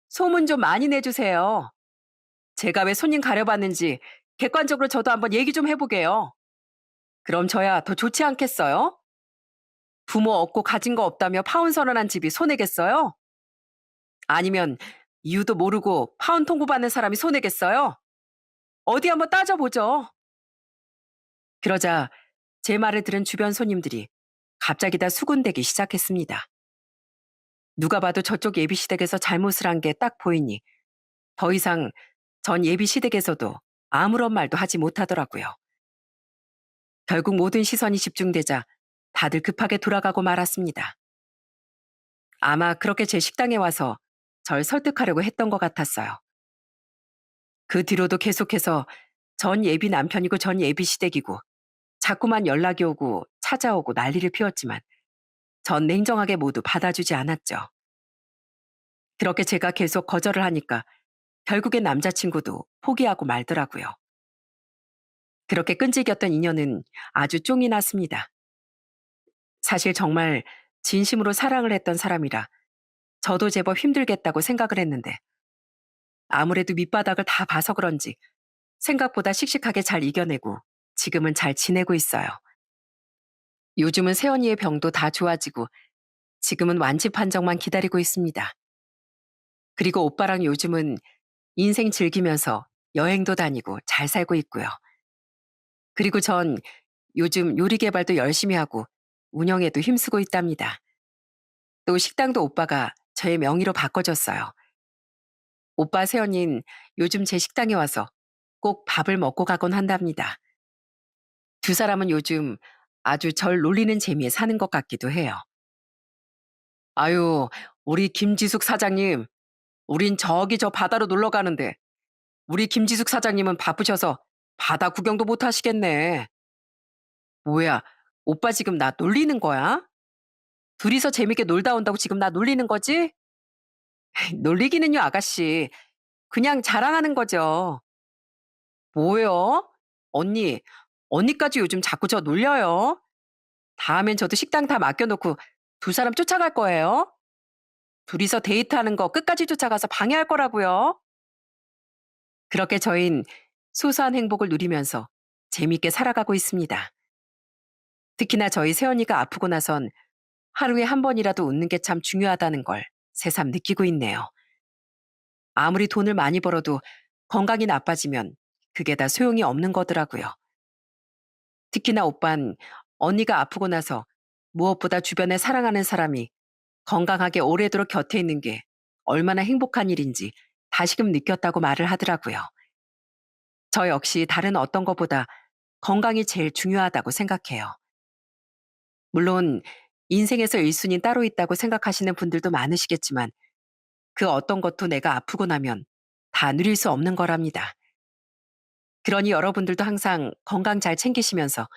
소문 좀 많이 내주세요. 제가 왜 손님 가려봤는지 객관적으로 저도 한번 얘기 좀 해보게요. 그럼 저야 더 좋지 않겠어요? 부모 없고 가진 거 없다며 파혼 선언한 집이 손해겠어요? 아니면 이유도 모르고 파혼 통보받는 사람이 손해겠어요? 어디 한번 따져보죠. 그러자 제 말을 들은 주변 손님들이 갑자기 다 수군대기 시작했습니다. 누가 봐도 저쪽 예비시댁에서 잘못을 한 게 딱 보이니 더 이상 전 예비시댁에서도 아무런 말도 하지 못하더라고요. 결국 모든 시선이 집중되자 다들 급하게 돌아가고 말았습니다. 아마 그렇게 제 식당에 와서 절 설득하려고 했던 것 같았어요. 그 뒤로도 계속해서 전 예비 남편이고 전 예비 시댁이고 자꾸만 연락이 오고 찾아오고 난리를 피웠지만 전 냉정하게 모두 받아주지 않았죠. 그렇게 제가 계속 거절을 하니까 결국엔 남자친구도 포기하고 말더라고요. 그렇게 끈질겼던 인연은 아주 쫑이 났습니다. 사실 정말 진심으로 사랑을 했던 사람이라 저도 제법 힘들겠다고 생각을 했는데 아무래도 밑바닥을 다 봐서 그런지 생각보다 씩씩하게 잘 이겨내고 지금은 잘 지내고 있어요. 요즘은 새언니의 병도 다 좋아지고 지금은 완치 판정만 기다리고 있습니다. 그리고 오빠랑 요즘은 인생 즐기면서 여행도 다니고 잘 살고 있고요. 그리고 전 요즘 요리 개발도 열심히 하고 운영에도 힘쓰고 있답니다. 또 식당도 오빠가 저의 명의로 바꿔줬어요. 오빠 새언니는 요즘 제 식당에 와서 꼭 밥을 먹고 가곤 한답니다. 두 사람은 요즘 아주 절 놀리는 재미에 사는 것 같기도 해요. 아유, 우리 김지숙 사장님, 우린 저기 저 바다로 놀러 가는데 우리 김지숙 사장님은 바쁘셔서 바다 구경도 못 하시겠네. 뭐야, 오빠 지금 나 놀리는 거야? 둘이서 재밌게 놀다 온다고 지금 나 놀리는 거지? 놀리기는요, 아가씨. 그냥 자랑하는 거죠. 뭐요? 언니, 언니까지 요즘 자꾸 저 놀려요. 다음엔 저도 식당 다 맡겨놓고 두 사람 쫓아갈 거예요. 둘이서 데이트하는 거 끝까지 쫓아가서 방해할 거라고요. 그렇게 저흰 소소한 행복을 누리면서 재밌게 살아가고 있습니다. 특히나 저희 새언니가 아프고 나선 하루에 한 번이라도 웃는 게 참 중요하다는 걸 새삼 느끼고 있네요. 아무리 돈을 많이 벌어도 건강이 나빠지면 그게 다 소용이 없는 거더라고요. 특히나 오빤 언니가 아프고 나서 무엇보다 주변에 사랑하는 사람이 건강하게 오래도록 곁에 있는 게 얼마나 행복한 일인지 다시금 느꼈다고 말을 하더라고요. 저 역시 다른 어떤 것보다 건강이 제일 중요하다고 생각해요. 물론 인생에서 1순위 따로 있다고 생각하시는 분들도 많으시겠지만 그 어떤 것도 내가 아프고 나면 다 누릴 수 없는 거랍니다. 그러니 여러분들도 항상 건강 잘 챙기시면서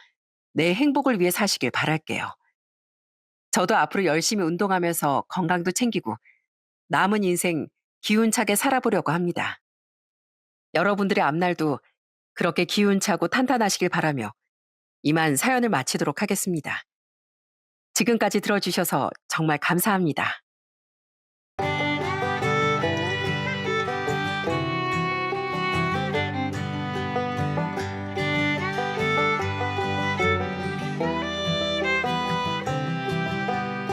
내 행복을 위해 사시길 바랄게요. 저도 앞으로 열심히 운동하면서 건강도 챙기고 남은 인생 기운차게 살아보려고 합니다. 여러분들의 앞날도 그렇게 기운차고 탄탄하시길 바라며 이만 사연을 마치도록 하겠습니다. 지금까지 들어주셔서 정말 감사합니다.